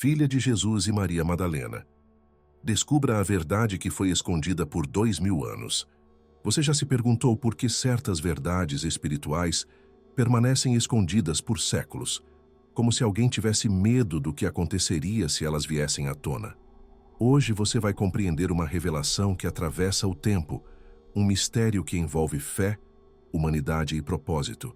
filha de Jesus e Maria Madalena. Descubra a verdade que foi escondida por 2000 anos. Você já se perguntou por que certas verdades espirituais permanecem escondidas por séculos, como se alguém tivesse medo do que aconteceria se elas viessem à tona? Hoje você vai compreender uma revelação que atravessa o tempo, um mistério que envolve fé, humanidade e propósito,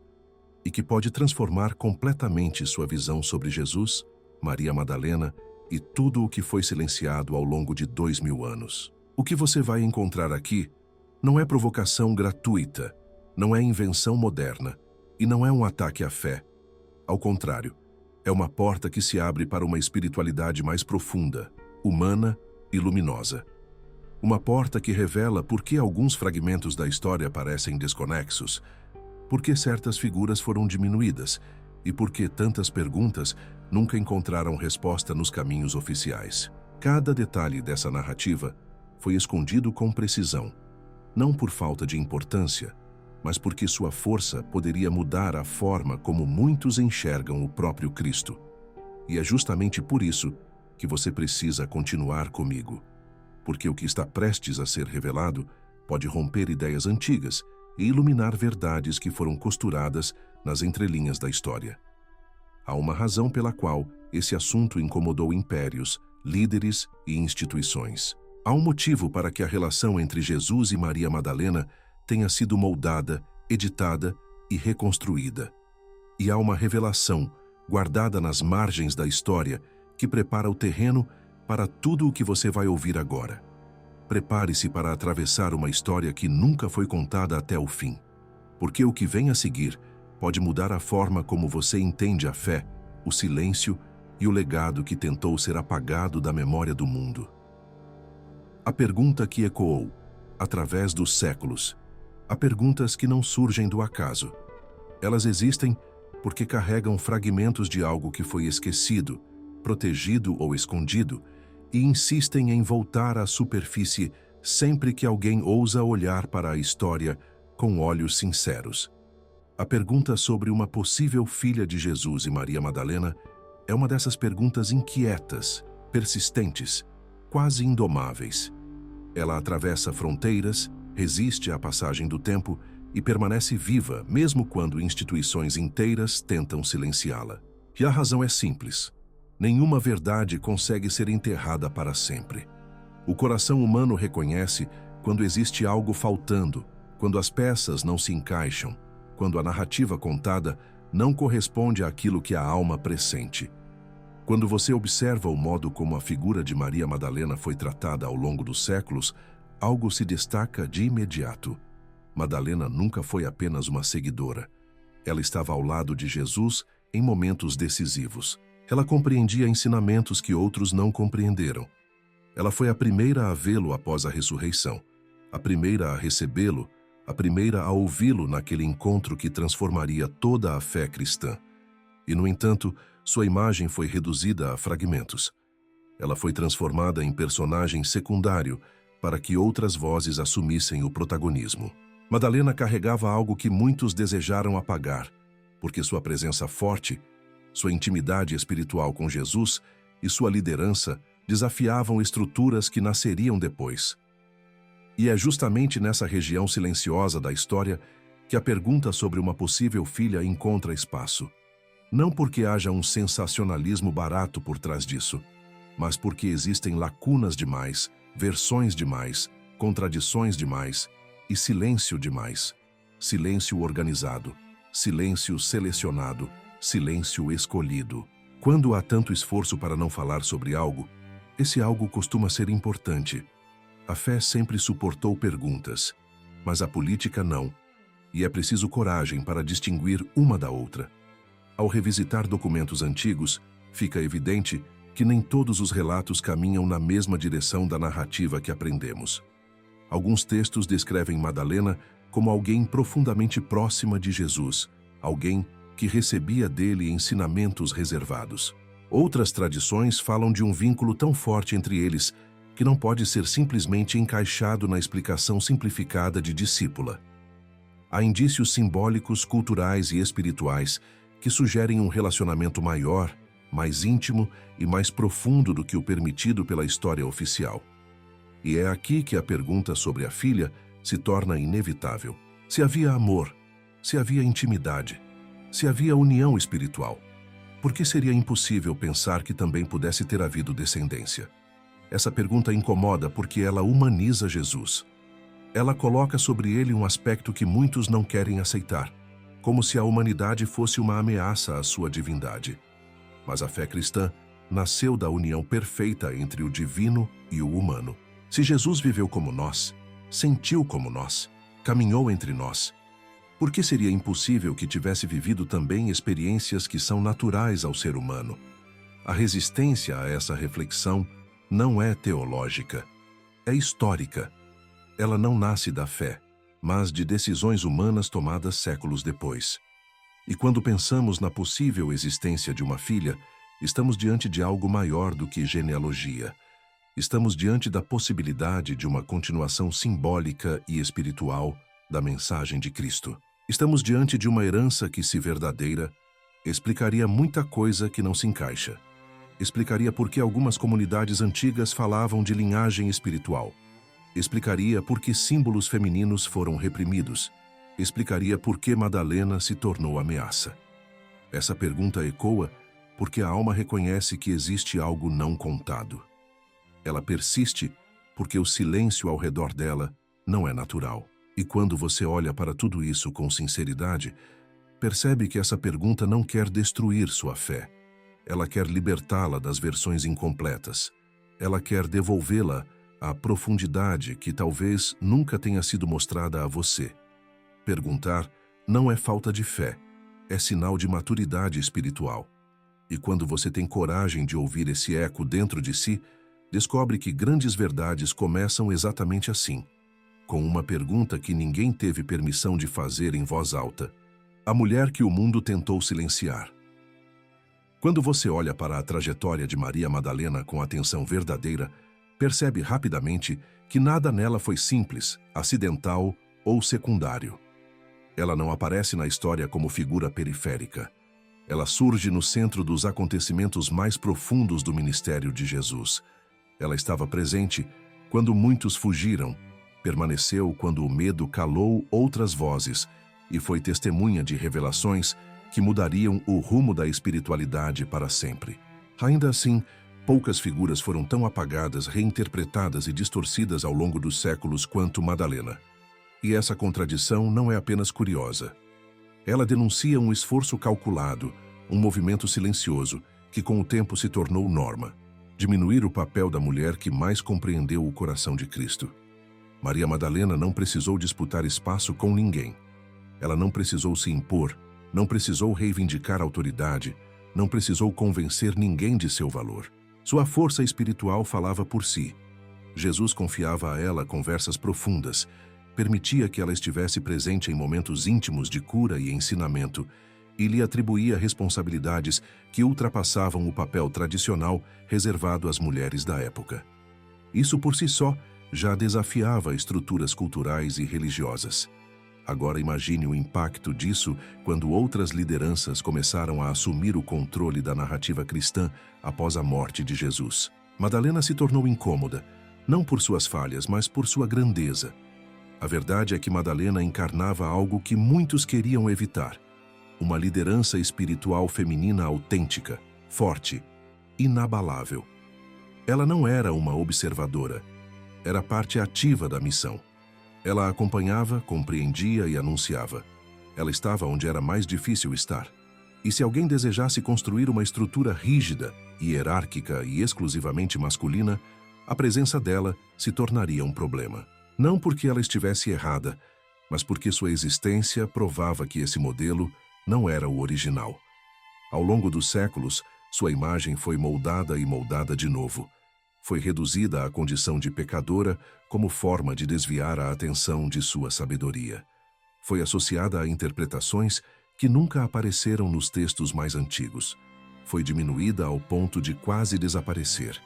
e que pode transformar completamente sua visão sobre Jesus, Maria Madalena e tudo o que foi silenciado ao longo de 2000 anos. O que você vai encontrar aqui não é provocação gratuita, não é invenção moderna e não é um ataque à fé. Ao contrário, é uma porta que se abre para uma espiritualidade mais profunda, humana e luminosa. Uma porta que revela por que alguns fragmentos da história parecem desconexos, por que certas figuras foram diminuídas e por que tantas perguntas nunca encontraram resposta nos caminhos oficiais. Cada detalhe dessa narrativa foi escondido com precisão, não por falta de importância, mas porque sua força poderia mudar a forma como muitos enxergam o próprio Cristo. E é justamente por isso que você precisa continuar comigo, porque o que está prestes a ser revelado pode romper ideias antigas e iluminar verdades que foram costuradas nas entrelinhas da história. Há uma razão pela qual esse assunto incomodou impérios, líderes e instituições. Há um motivo para que a relação entre Jesus e Maria Madalena tenha sido moldada, editada e reconstruída. E há uma revelação guardada nas margens da história que prepara o terreno para tudo o que você vai ouvir agora. Prepare-se para atravessar uma história que nunca foi contada até o fim, porque o que vem a seguir pode mudar a forma como você entende a fé, o silêncio e o legado que tentou ser apagado da memória do mundo. A pergunta que ecoou, através dos séculos, há perguntas que não surgem do acaso. Elas existem porque carregam fragmentos de algo que foi esquecido, protegido ou escondido, e insistem em voltar à superfície sempre que alguém ousa olhar para a história com olhos sinceros. A pergunta sobre uma possível filha de Jesus e Maria Madalena é uma dessas perguntas inquietas, persistentes, quase indomáveis. Ela atravessa fronteiras, resiste à passagem do tempo e permanece viva mesmo quando instituições inteiras tentam silenciá-la. E a razão é simples. Nenhuma verdade consegue ser enterrada para sempre. O coração humano reconhece quando existe algo faltando, quando as peças não se encaixam, quando a narrativa contada não corresponde àquilo que a alma pressente. Quando você observa o modo como a figura de Maria Madalena foi tratada ao longo dos séculos, algo se destaca de imediato. Madalena nunca foi apenas uma seguidora. Ela estava ao lado de Jesus em momentos decisivos. Ela compreendia ensinamentos que outros não compreenderam. Ela foi a primeira a vê-lo após a ressurreição, a primeira a recebê-lo, a primeira a ouvi-lo naquele encontro que transformaria toda a fé cristã. E, no entanto, sua imagem foi reduzida a fragmentos. Ela foi transformada em personagem secundário para que outras vozes assumissem o protagonismo. Madalena carregava algo que muitos desejaram apagar, porque sua presença forte, sua intimidade espiritual com Jesus e sua liderança desafiavam estruturas que nasceriam depois. E é justamente nessa região silenciosa da história que a pergunta sobre uma possível filha encontra espaço. Não porque haja um sensacionalismo barato por trás disso, mas porque existem lacunas demais, versões demais, contradições demais e silêncio demais. Silêncio organizado, silêncio selecionado, silêncio escolhido. Quando há tanto esforço para não falar sobre algo, esse algo costuma ser importante. A fé sempre suportou perguntas, mas a política não, e é preciso coragem para distinguir uma da outra. Ao revisitar documentos antigos, fica evidente que nem todos os relatos caminham na mesma direção da narrativa que aprendemos. Alguns textos descrevem Madalena como alguém profundamente próxima de Jesus, alguém que recebia dele ensinamentos reservados. Outras tradições falam de um vínculo tão forte entre eles que não pode ser simplesmente encaixado na explicação simplificada de discípula. Há indícios simbólicos, culturais e espirituais que sugerem um relacionamento maior, mais íntimo e mais profundo do que o permitido pela história oficial. E é aqui que a pergunta sobre a filha se torna inevitável. Se havia amor, se havia intimidade, se havia união espiritual, por que seria impossível pensar que também pudesse ter havido descendência? Essa pergunta incomoda porque ela humaniza Jesus. Ela coloca sobre ele um aspecto que muitos não querem aceitar, como se a humanidade fosse uma ameaça à sua divindade. Mas a fé cristã nasceu da união perfeita entre o divino e o humano. Se Jesus viveu como nós, sentiu como nós, caminhou entre nós, por que seria impossível que tivesse vivido também experiências que são naturais ao ser humano? A resistência a essa reflexão não é teológica, é histórica. Ela não nasce da fé, mas de decisões humanas tomadas séculos depois. E quando pensamos na possível existência de uma filha, estamos diante de algo maior do que genealogia. Estamos diante da possibilidade de uma continuação simbólica e espiritual da mensagem de Cristo. Estamos diante de uma herança que, se verdadeira, explicaria muita coisa que não se encaixa. Explicaria por que algumas comunidades antigas falavam de linhagem espiritual. Explicaria por que símbolos femininos foram reprimidos. Explicaria por que Madalena se tornou ameaça. Essa pergunta ecoa porque a alma reconhece que existe algo não contado. Ela persiste porque o silêncio ao redor dela não é natural. E quando você olha para tudo isso com sinceridade, percebe que essa pergunta não quer destruir sua fé. Ela quer libertá-la das versões incompletas. Ela quer devolvê-la à profundidade que talvez nunca tenha sido mostrada a você. Perguntar não é falta de fé, é sinal de maturidade espiritual. E quando você tem coragem de ouvir esse eco dentro de si, descobre que grandes verdades começam exatamente assim, com uma pergunta que ninguém teve permissão de fazer em voz alta: a mulher que o mundo tentou silenciar. Quando você olha para a trajetória de Maria Madalena com atenção verdadeira, percebe rapidamente que nada nela foi simples, acidental ou secundário. Ela não aparece na história como figura periférica. Ela surge no centro dos acontecimentos mais profundos do ministério de Jesus. Ela estava presente quando muitos fugiram, permaneceu quando o medo calou outras vozes e foi testemunha de revelações que mudariam o rumo da espiritualidade para sempre. Ainda assim, poucas figuras foram tão apagadas, reinterpretadas e distorcidas ao longo dos séculos quanto Madalena. E essa contradição não é apenas curiosa. Ela denuncia um esforço calculado, um movimento silencioso, que com o tempo se tornou norma. Diminuir o papel da mulher que mais compreendeu o coração de Cristo. Maria Madalena não precisou disputar espaço com ninguém. Ela não precisou se impor, não precisou reivindicar autoridade, não precisou convencer ninguém de seu valor. Sua força espiritual falava por si. Jesus confiava a ela conversas profundas, permitia que ela estivesse presente em momentos íntimos de cura e ensinamento, e lhe atribuía responsabilidades que ultrapassavam o papel tradicional reservado às mulheres da época. Isso por si só já desafiava estruturas culturais e religiosas. Agora imagine o impacto disso quando outras lideranças começaram a assumir o controle da narrativa cristã após a morte de Jesus. Madalena se tornou incômoda, não por suas falhas, mas por sua grandeza. A verdade é que Madalena encarnava algo que muitos queriam evitar: uma liderança espiritual feminina autêntica, forte, inabalável. Ela não era uma observadora, era parte ativa da missão. Ela acompanhava, compreendia e anunciava. Ela estava onde era mais difícil estar. E se alguém desejasse construir uma estrutura rígida, hierárquica e exclusivamente masculina, a presença dela se tornaria um problema. Não porque ela estivesse errada, mas porque sua existência provava que esse modelo não era o original. Ao longo dos séculos, sua imagem foi moldada e moldada de novo. Foi reduzida à condição de pecadora como forma de desviar a atenção de sua sabedoria. Foi associada a interpretações que nunca apareceram nos textos mais antigos. Foi diminuída ao ponto de quase desaparecer.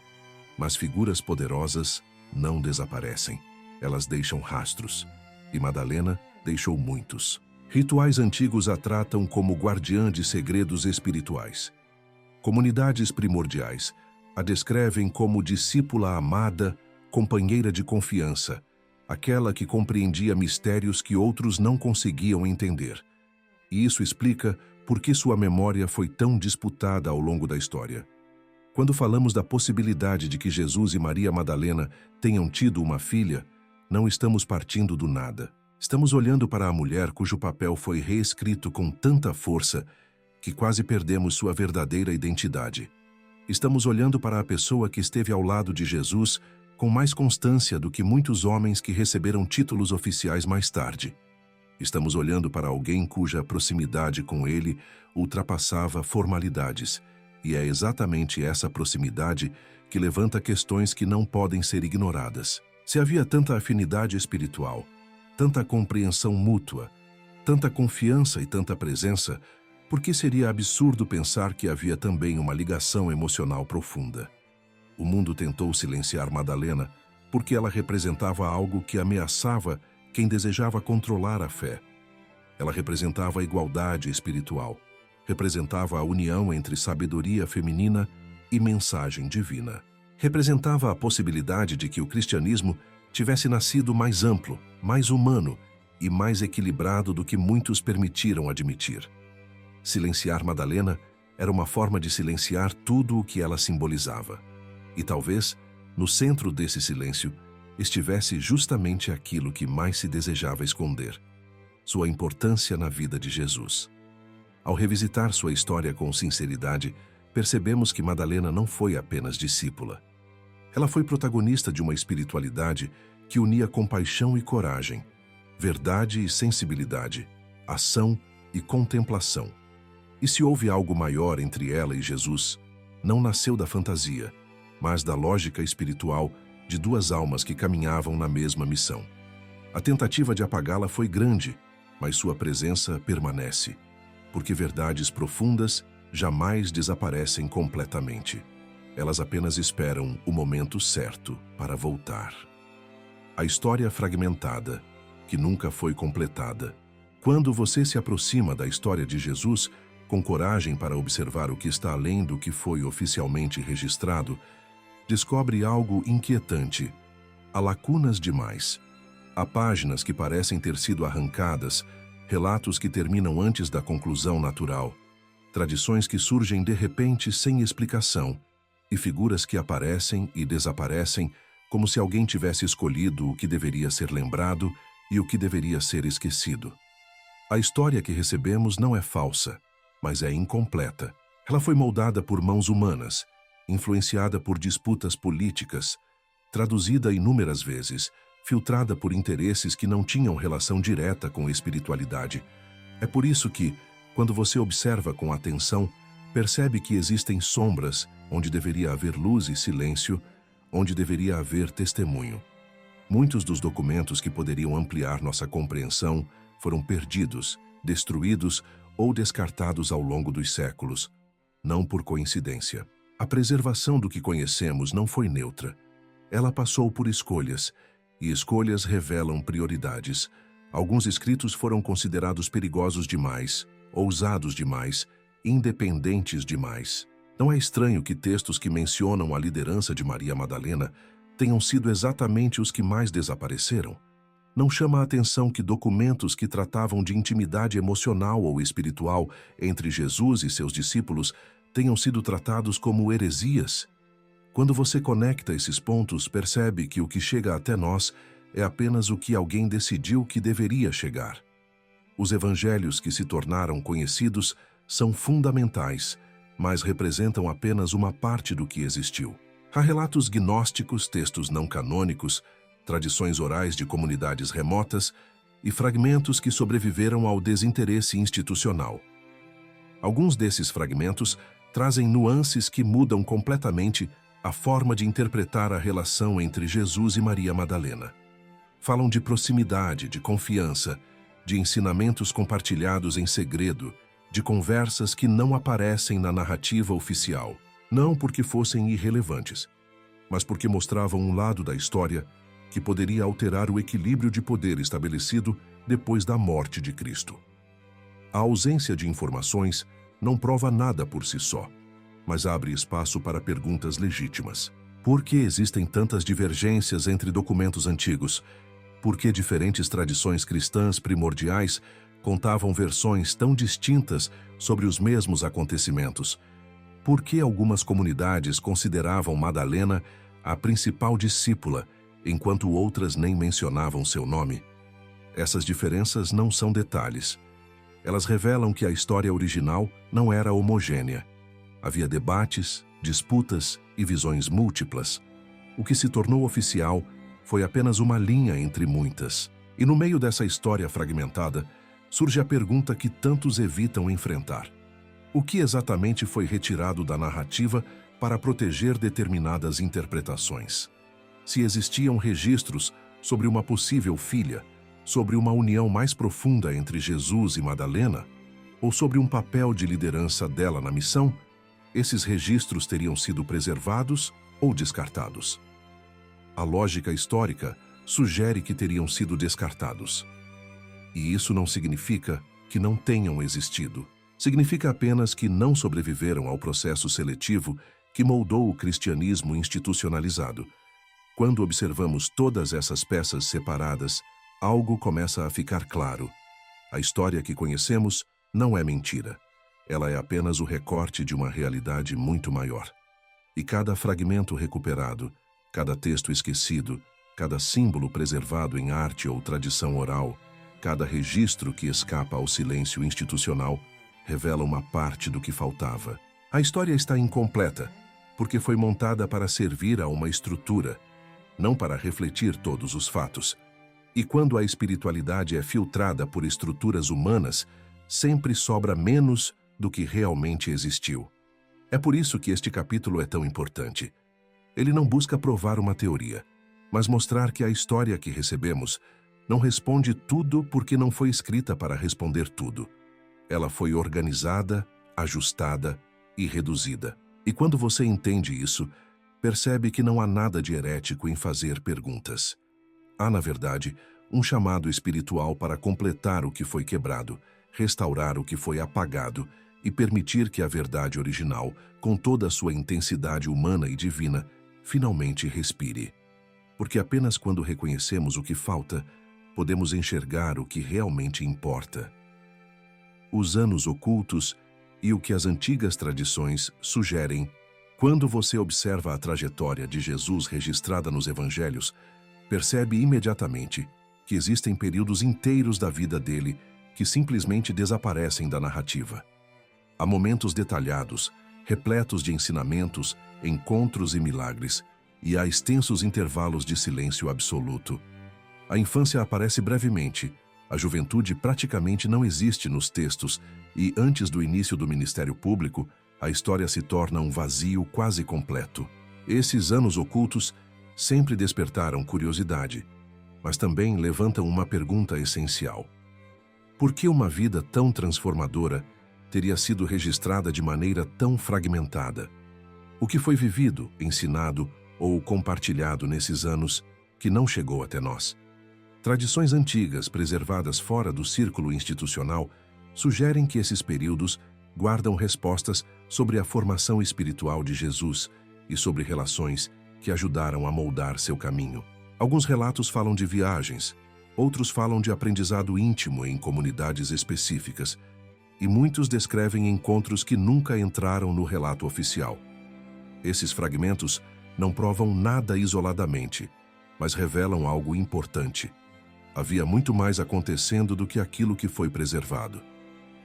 Mas figuras poderosas não desaparecem. Elas deixam rastros. E Madalena deixou muitos. Rituais antigos a tratam como guardiã de segredos espirituais. Comunidades primordiais a descrevem como discípula amada, companheira de confiança, aquela que compreendia mistérios que outros não conseguiam entender. E isso explica por que sua memória foi tão disputada ao longo da história. Quando falamos da possibilidade de que Jesus e Maria Madalena tenham tido uma filha, não estamos partindo do nada. Estamos olhando para a mulher cujo papel foi reescrito com tanta força que quase perdemos sua verdadeira identidade. Estamos olhando para a pessoa que esteve ao lado de Jesus com mais constância do que muitos homens que receberam títulos oficiais mais tarde. Estamos olhando para alguém cuja proximidade com ele ultrapassava formalidades, e é exatamente essa proximidade que levanta questões que não podem ser ignoradas. Se havia tanta afinidade espiritual, tanta compreensão mútua, tanta confiança e tanta presença, por que seria absurdo pensar que havia também uma ligação emocional profunda? O mundo tentou silenciar Madalena porque ela representava algo que ameaçava quem desejava controlar a fé. Ela representava a igualdade espiritual, representava a união entre sabedoria feminina e mensagem divina. Representava a possibilidade de que o cristianismo tivesse nascido mais amplo, mais humano e mais equilibrado do que muitos permitiram admitir. Silenciar Madalena era uma forma de silenciar tudo o que ela simbolizava. E talvez, no centro desse silêncio, estivesse justamente aquilo que mais se desejava esconder: sua importância na vida de Jesus. Ao revisitar sua história com sinceridade, percebemos que Madalena não foi apenas discípula. Ela foi protagonista de uma espiritualidade que unia compaixão e coragem, verdade e sensibilidade, ação e contemplação. E se houve algo maior entre ela e Jesus, não nasceu da fantasia, mas da lógica espiritual de duas almas que caminhavam na mesma missão. A tentativa de apagá-la foi grande, mas sua presença permanece, porque verdades profundas jamais desaparecem completamente. Elas apenas esperam o momento certo para voltar. A história fragmentada, que nunca foi completada. Quando você se aproxima da história de Jesus, com coragem para observar o que está além do que foi oficialmente registrado, descobre algo inquietante. Há lacunas demais. Há páginas que parecem ter sido arrancadas, relatos que terminam antes da conclusão natural, tradições que surgem de repente sem explicação, e figuras que aparecem e desaparecem como se alguém tivesse escolhido o que deveria ser lembrado e o que deveria ser esquecido. A história que recebemos não é falsa, mas é incompleta. Ela foi moldada por mãos humanas, influenciada por disputas políticas, traduzida inúmeras vezes, filtrada por interesses que não tinham relação direta com a espiritualidade. É por isso que, quando você observa com atenção, percebe que existem sombras onde deveria haver luz e silêncio, onde deveria haver testemunho. Muitos dos documentos que poderiam ampliar nossa compreensão foram perdidos, destruídos ou descartados ao longo dos séculos, não por coincidência. A preservação do que conhecemos não foi neutra. Ela passou por escolhas, e escolhas revelam prioridades. Alguns escritos foram considerados perigosos demais, ousados demais, independentes demais. Não é estranho que textos que mencionam a liderança de Maria Madalena tenham sido exatamente os que mais desapareceram. Não chama a atenção que documentos que tratavam de intimidade emocional ou espiritual entre Jesus e seus discípulos tenham sido tratados como heresias? Quando você conecta esses pontos, percebe que o que chega até nós é apenas o que alguém decidiu que deveria chegar. Os evangelhos que se tornaram conhecidos são fundamentais, mas representam apenas uma parte do que existiu. Há relatos gnósticos, textos não canônicos, tradições orais de comunidades remotas e fragmentos que sobreviveram ao desinteresse institucional. Alguns desses fragmentos trazem nuances que mudam completamente a forma de interpretar a relação entre Jesus e Maria Madalena. Falam de proximidade, de confiança, de ensinamentos compartilhados em segredo, de conversas que não aparecem na narrativa oficial, não porque fossem irrelevantes, mas porque mostravam um lado da história que poderia alterar o equilíbrio de poder estabelecido depois da morte de Cristo. A ausência de informações não prova nada por si só, mas abre espaço para perguntas legítimas. Por que existem tantas divergências entre documentos antigos? Por que diferentes tradições cristãs primordiais contavam versões tão distintas sobre os mesmos acontecimentos? Por que algumas comunidades consideravam Madalena a principal discípula, enquanto outras nem mencionavam seu nome? Essas diferenças não são detalhes. Elas revelam que a história original não era homogênea. Havia debates, disputas e visões múltiplas. O que se tornou oficial foi apenas uma linha entre muitas. E no meio dessa história fragmentada, surge a pergunta que tantos evitam enfrentar. O que exatamente foi retirado da narrativa para proteger determinadas interpretações? Se existiam registros sobre uma possível filha, sobre uma união mais profunda entre Jesus e Madalena, ou sobre um papel de liderança dela na missão, esses registros teriam sido preservados ou descartados. A lógica histórica sugere que teriam sido descartados. E isso não significa que não tenham existido. Significa apenas que não sobreviveram ao processo seletivo que moldou o cristianismo institucionalizado. Quando observamos todas essas peças separadas, algo começa a ficar claro. A história que conhecemos não é mentira. Ela é apenas o recorte de uma realidade muito maior. E cada fragmento recuperado, cada texto esquecido, cada símbolo preservado em arte ou tradição oral, cada registro que escapa ao silêncio institucional, revela uma parte do que faltava. A história está incompleta, porque foi montada para servir a uma estrutura, não para refletir todos os fatos. E quando a espiritualidade é filtrada por estruturas humanas, sempre sobra menos do que realmente existiu. É por isso que este capítulo é tão importante. Ele não busca provar uma teoria, mas mostrar que a história que recebemos não responde tudo porque não foi escrita para responder tudo. Ela foi organizada, ajustada e reduzida. E quando você entende isso, percebe que não há nada de herético em fazer perguntas. Há, na verdade, um chamado espiritual para completar o que foi quebrado, restaurar o que foi apagado e permitir que a verdade original, com toda a sua intensidade humana e divina, finalmente respire. Porque apenas quando reconhecemos o que falta, podemos enxergar o que realmente importa. Os anos ocultos e o que as antigas tradições sugerem. Quando você observa a trajetória de Jesus registrada nos evangelhos, percebe imediatamente que existem períodos inteiros da vida dele que simplesmente desaparecem da narrativa. Há momentos detalhados, repletos de ensinamentos, encontros e milagres, e há extensos intervalos de silêncio absoluto. A infância aparece brevemente, a juventude praticamente não existe nos textos e, antes do início do ministério público, a história se torna um vazio quase completo. Esses anos ocultos sempre despertaram curiosidade, mas também levantam uma pergunta essencial. Por que uma vida tão transformadora teria sido registrada de maneira tão fragmentada? O que foi vivido, ensinado ou compartilhado nesses anos que não chegou até nós? Tradições antigas preservadas fora do círculo institucional sugerem que esses períodos guardam respostas sobre a formação espiritual de Jesus e sobre relações que ajudaram a moldar seu caminho. Alguns relatos falam de viagens, outros falam de aprendizado íntimo em comunidades específicas, e muitos descrevem encontros que nunca entraram no relato oficial. Esses fragmentos não provam nada isoladamente, mas revelam algo importante. Havia muito mais acontecendo do que aquilo que foi preservado.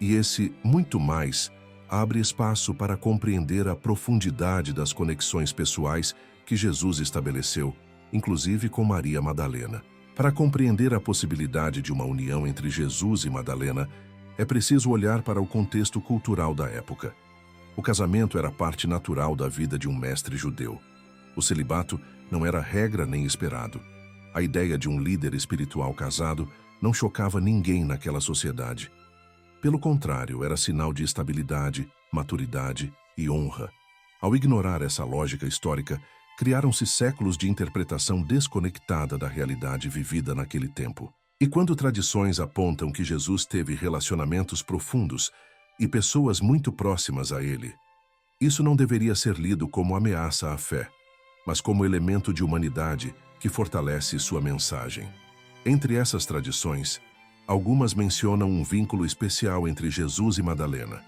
E esse muito mais abre espaço para compreender a profundidade das conexões pessoais que Jesus estabeleceu, inclusive com Maria Madalena. Para compreender a possibilidade de uma união entre Jesus e Madalena, é preciso olhar para o contexto cultural da época. O casamento era parte natural da vida de um mestre judeu. O celibato não era regra nem esperado. A ideia de um líder espiritual casado não chocava ninguém naquela sociedade. Pelo contrário, era sinal de estabilidade, maturidade e honra. Ao ignorar essa lógica histórica, criaram-se séculos de interpretação desconectada da realidade vivida naquele tempo. E quando tradições apontam que Jesus teve relacionamentos profundos e pessoas muito próximas a ele, Isso não deveria ser lido como ameaça à fé, mas como elemento de humanidade que fortalece sua mensagem. Entre essas tradições, algumas mencionam um vínculo especial entre Jesus e Madalena.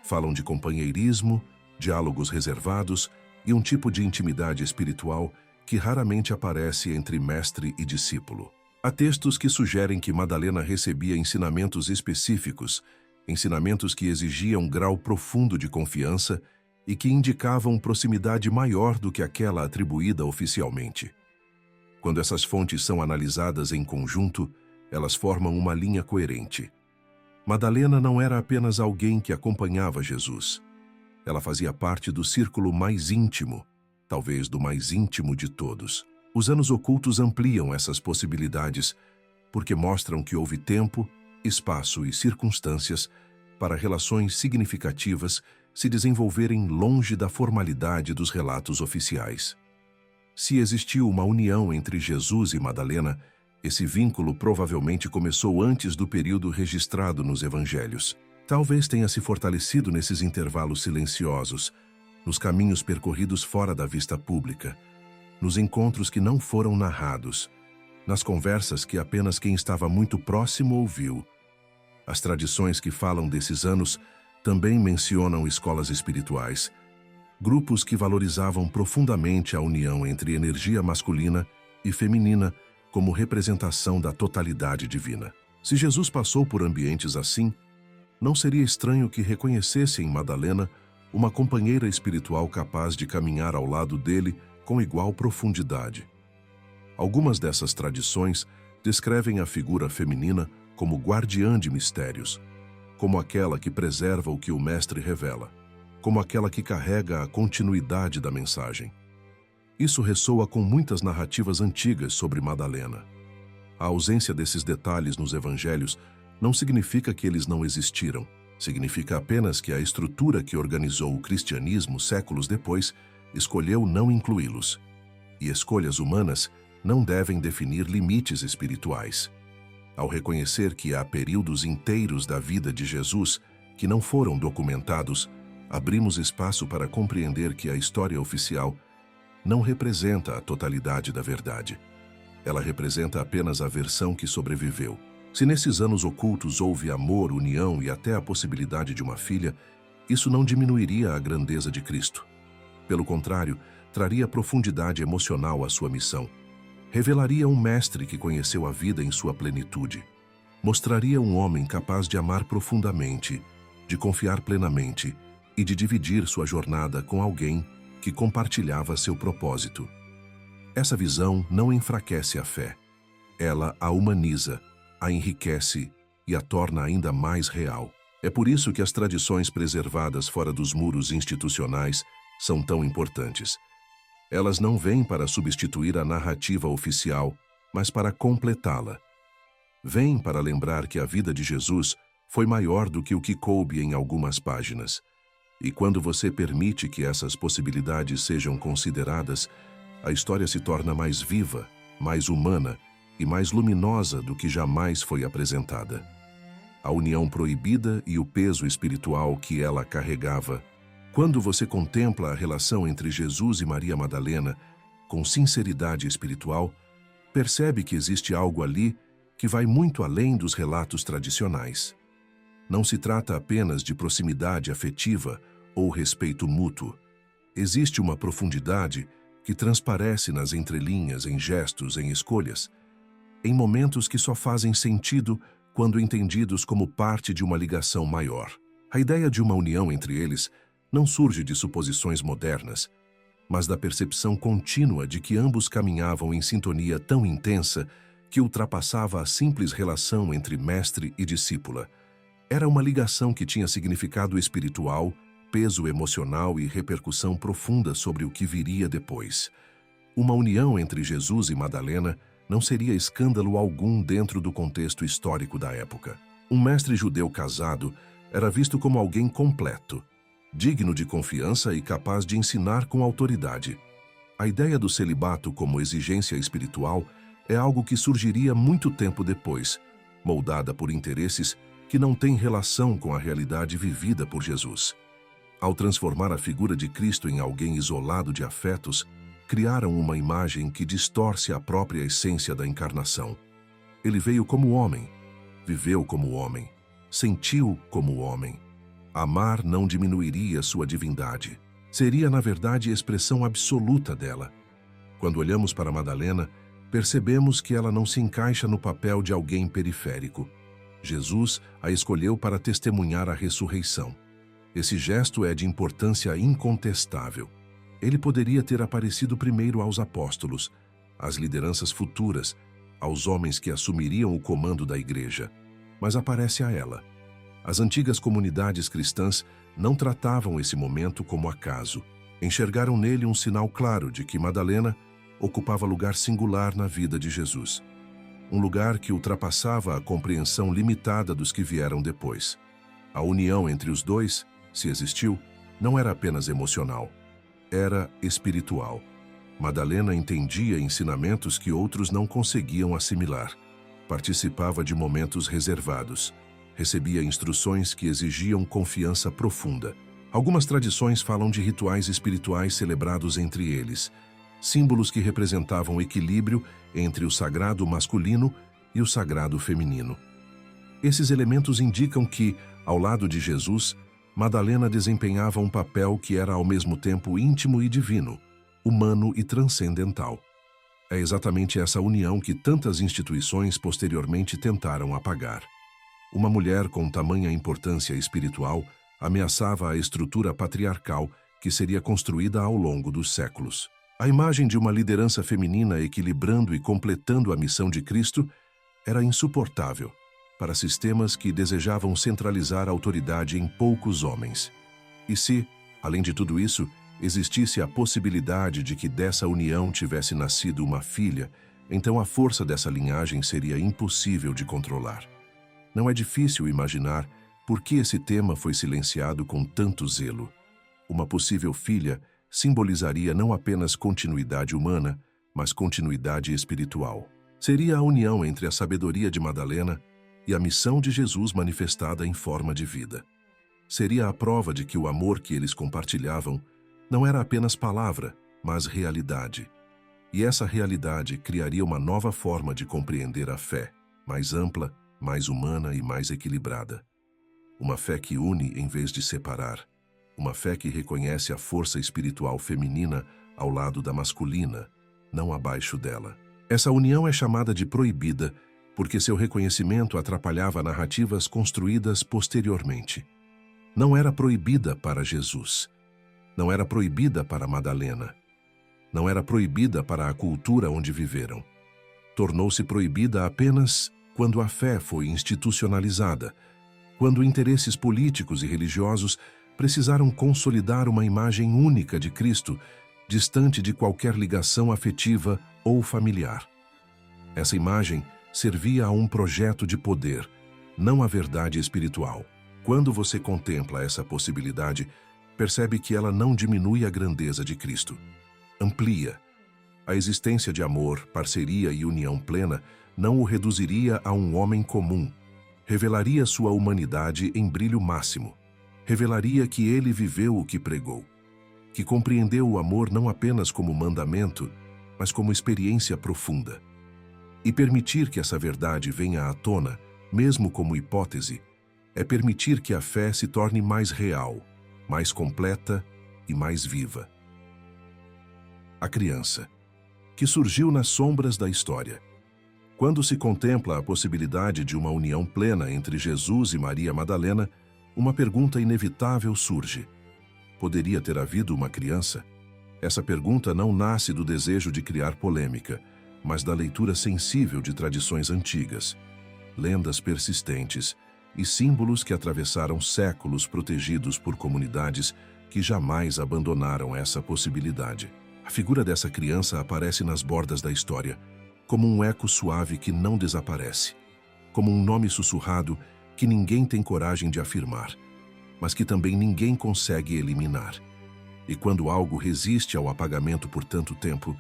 Falam de companheirismo, diálogos reservados e um tipo de intimidade espiritual que raramente aparece entre mestre e discípulo. Há textos que sugerem que Madalena recebia ensinamentos específicos, ensinamentos que exigiam um grau profundo de confiança e que indicavam proximidade maior do que aquela atribuída oficialmente. Quando essas fontes são analisadas em conjunto, elas formam uma linha coerente. Madalena não era apenas alguém que acompanhava Jesus. Ela fazia parte do círculo mais íntimo, talvez do mais íntimo de todos. Os anos ocultos ampliam essas possibilidades, porque mostram que houve tempo, espaço e circunstâncias para relações significativas se desenvolverem longe da formalidade dos relatos oficiais. Se existiu uma união entre Jesus e Madalena, esse vínculo provavelmente começou antes do período registrado nos evangelhos. Talvez tenha se fortalecido nesses intervalos silenciosos, nos caminhos percorridos fora da vista pública, nos encontros que não foram narrados, nas conversas que apenas quem estava muito próximo ouviu. As tradições que falam desses anos também mencionam escolas espirituais, grupos que valorizavam profundamente a união entre energia masculina e feminina como representação da totalidade divina. Se Jesus passou por ambientes assim, não seria estranho que reconhecesse em Madalena uma companheira espiritual capaz de caminhar ao lado dele com igual profundidade. Algumas dessas tradições descrevem a figura feminina como guardiã de mistérios, como aquela que preserva o que o mestre revela, como aquela que carrega a continuidade da mensagem. Isso ressoa com muitas narrativas antigas sobre Madalena. A ausência desses detalhes nos evangelhos não significa que eles não existiram. Significa apenas que a estrutura que organizou o cristianismo séculos depois escolheu não incluí-los. E escolhas humanas não devem definir limites espirituais. Ao reconhecer que há períodos inteiros da vida de Jesus que não foram documentados, abrimos espaço para compreender que a história oficial não representa a totalidade da verdade. Ela representa apenas a versão que sobreviveu. Se nesses anos ocultos houve amor, união e até a possibilidade de uma filha, isso não diminuiria a grandeza de Cristo. Pelo contrário, traria profundidade emocional à sua missão. Revelaria um mestre que conheceu a vida em sua plenitude. Mostraria um homem capaz de amar profundamente, de confiar plenamente e de dividir sua jornada com alguém que compartilhava seu propósito. Essa visão não enfraquece a fé. Ela a humaniza, a enriquece e a torna ainda mais real. É por isso que as tradições preservadas fora dos muros institucionais são tão importantes. Elas não vêm para substituir a narrativa oficial, mas para completá-la. Vêm para lembrar que a vida de Jesus foi maior do que o que coube em algumas páginas. E quando você permite que essas possibilidades sejam consideradas, a história se torna mais viva, mais humana e mais luminosa do que jamais foi apresentada. A união proibida e o peso espiritual que ela carregava. Quando você contempla a relação entre Jesus e Maria Madalena com sinceridade espiritual, percebe que existe algo ali que vai muito além dos relatos tradicionais. Não se trata apenas de proximidade afetiva ou respeito mútuo. Existe uma profundidade que transparece nas entrelinhas, em gestos, em escolhas, em momentos que só fazem sentido quando entendidos como parte de uma ligação maior. A ideia de uma união entre eles não surge de suposições modernas, mas da percepção contínua de que ambos caminhavam em sintonia tão intensa que ultrapassava a simples relação entre mestre e discípula. Era uma ligação que tinha significado espiritual, peso emocional e repercussão profunda sobre o que viria depois. Uma união entre Jesus e Madalena não seria escândalo algum dentro do contexto histórico da época. Um mestre judeu casado era visto como alguém completo, digno de confiança e capaz de ensinar com autoridade. A ideia do celibato como exigência espiritual é algo que surgiria muito tempo depois, moldada por interesses que não têm relação com a realidade vivida por Jesus. Ao transformar a figura de Cristo em alguém isolado de afetos, criaram uma imagem que distorce a própria essência da encarnação. Ele veio como homem, viveu como homem, sentiu como homem. Amar não diminuiria sua divindade. Seria, na verdade, expressão absoluta dela. Quando olhamos para Madalena, percebemos que ela não se encaixa no papel de alguém periférico. Jesus a escolheu para testemunhar a ressurreição. Esse gesto é de importância incontestável. Ele poderia ter aparecido primeiro aos apóstolos, às lideranças futuras, aos homens que assumiriam o comando da igreja, mas aparece a ela. As antigas comunidades cristãs não tratavam esse momento como acaso. Enxergaram nele um sinal claro de que Madalena ocupava lugar singular na vida de Jesus. Um lugar que ultrapassava a compreensão limitada dos que vieram depois. A união entre os dois, se existiu, não era apenas emocional, era espiritual. Madalena entendia ensinamentos que outros não conseguiam assimilar. Participava de momentos reservados. Recebia instruções que exigiam confiança profunda. Algumas tradições falam de rituais espirituais celebrados entre eles, símbolos que representavam equilíbrio entre o sagrado masculino e o sagrado feminino. Esses elementos indicam que, ao lado de Jesus, Madalena desempenhava um papel que era ao mesmo tempo íntimo e divino, humano e transcendental. É exatamente essa união que tantas instituições posteriormente tentaram apagar. Uma mulher com tamanha importância espiritual ameaçava a estrutura patriarcal que seria construída ao longo dos séculos. A imagem de uma liderança feminina equilibrando e completando a missão de Cristo era insuportável para sistemas que desejavam centralizar a autoridade em poucos homens. E se, além de tudo isso, existisse a possibilidade de que dessa união tivesse nascido uma filha, então a força dessa linhagem seria impossível de controlar. Não é difícil imaginar por que esse tema foi silenciado com tanto zelo. Uma possível filha simbolizaria não apenas continuidade humana, mas continuidade espiritual. Seria a união entre a sabedoria de Madalena e a missão de Jesus manifestada em forma de vida. Seria a prova de que o amor que eles compartilhavam não era apenas palavra, mas realidade. E essa realidade criaria uma nova forma de compreender a fé, mais ampla, mais humana e mais equilibrada. Uma fé que une em vez de separar. Uma fé que reconhece a força espiritual feminina ao lado da masculina, não abaixo dela. Essa união é chamada de proibida porque seu reconhecimento atrapalhava narrativas construídas posteriormente. Não era proibida para Jesus. Não era proibida para Madalena. Não era proibida para a cultura onde viveram. Tornou-se proibida apenas quando a fé foi institucionalizada, quando interesses políticos e religiosos precisaram consolidar uma imagem única de Cristo, distante de qualquer ligação afetiva ou familiar. Essa imagem servia a um projeto de poder, não a verdade espiritual. Quando você contempla essa possibilidade, percebe que ela não diminui a grandeza de Cristo. Amplia. A existência de amor, parceria e união plena não o reduziria a um homem comum. Revelaria sua humanidade em brilho máximo. Revelaria que ele viveu o que pregou. Que compreendeu o amor não apenas como mandamento, mas como experiência profunda. E permitir que essa verdade venha à tona, mesmo como hipótese, é permitir que a fé se torne mais real, mais completa e mais viva. A criança, que surgiu nas sombras da história. Quando se contempla a possibilidade de uma união plena entre Jesus e Maria Madalena, uma pergunta inevitável surge. Poderia ter havido uma criança? Essa pergunta não nasce do desejo de criar polêmica, mas da leitura sensível de tradições antigas, lendas persistentes e símbolos que atravessaram séculos protegidos por comunidades que jamais abandonaram essa possibilidade. A figura dessa criança aparece nas bordas da história, como um eco suave que não desaparece, como um nome sussurrado que ninguém tem coragem de afirmar, mas que também ninguém consegue eliminar. E quando algo resiste ao apagamento por tanto tempo,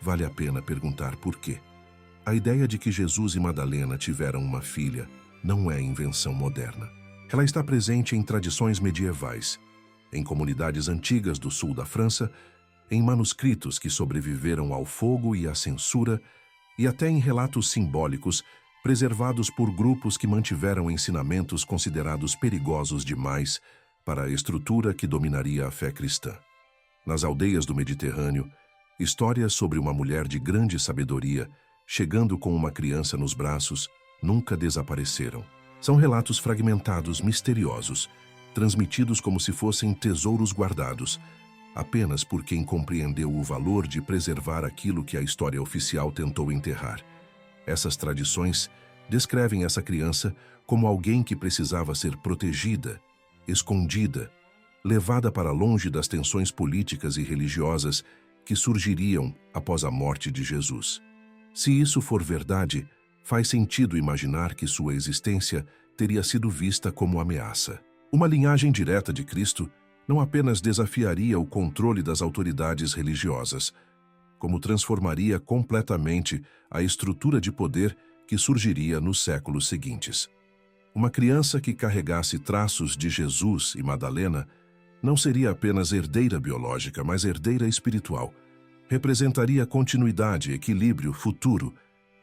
vale a pena perguntar por quê. A ideia de que Jesus e Madalena tiveram uma filha não é invenção moderna. Ela está presente em tradições medievais. em comunidades antigas do sul da França, em manuscritos que sobreviveram ao fogo e à censura, e até em relatos simbólicos preservados por grupos que mantiveram ensinamentos considerados perigosos demais para a estrutura que dominaria a fé cristã. Nas aldeias do Mediterrâneo, histórias sobre uma mulher de grande sabedoria, chegando com uma criança nos braços, nunca desapareceram. São relatos fragmentados, misteriosos, transmitidos como se fossem tesouros guardados, apenas por quem compreendeu o valor de preservar aquilo que a história oficial tentou enterrar. Essas tradições descrevem essa criança como alguém que precisava ser protegida, escondida, levada para longe das tensões políticas e religiosas que surgiriam após a morte de Jesus. Se isso for verdade, faz sentido imaginar que sua existência teria sido vista como ameaça. Uma linhagem direta de Cristo não apenas desafiaria o controle das autoridades religiosas, como transformaria completamente a estrutura de poder que surgiria nos séculos seguintes. Uma criança que carregasse traços de Jesus e Madalena não seria apenas herdeira biológica, mas herdeira espiritual. Representaria continuidade, equilíbrio, futuro,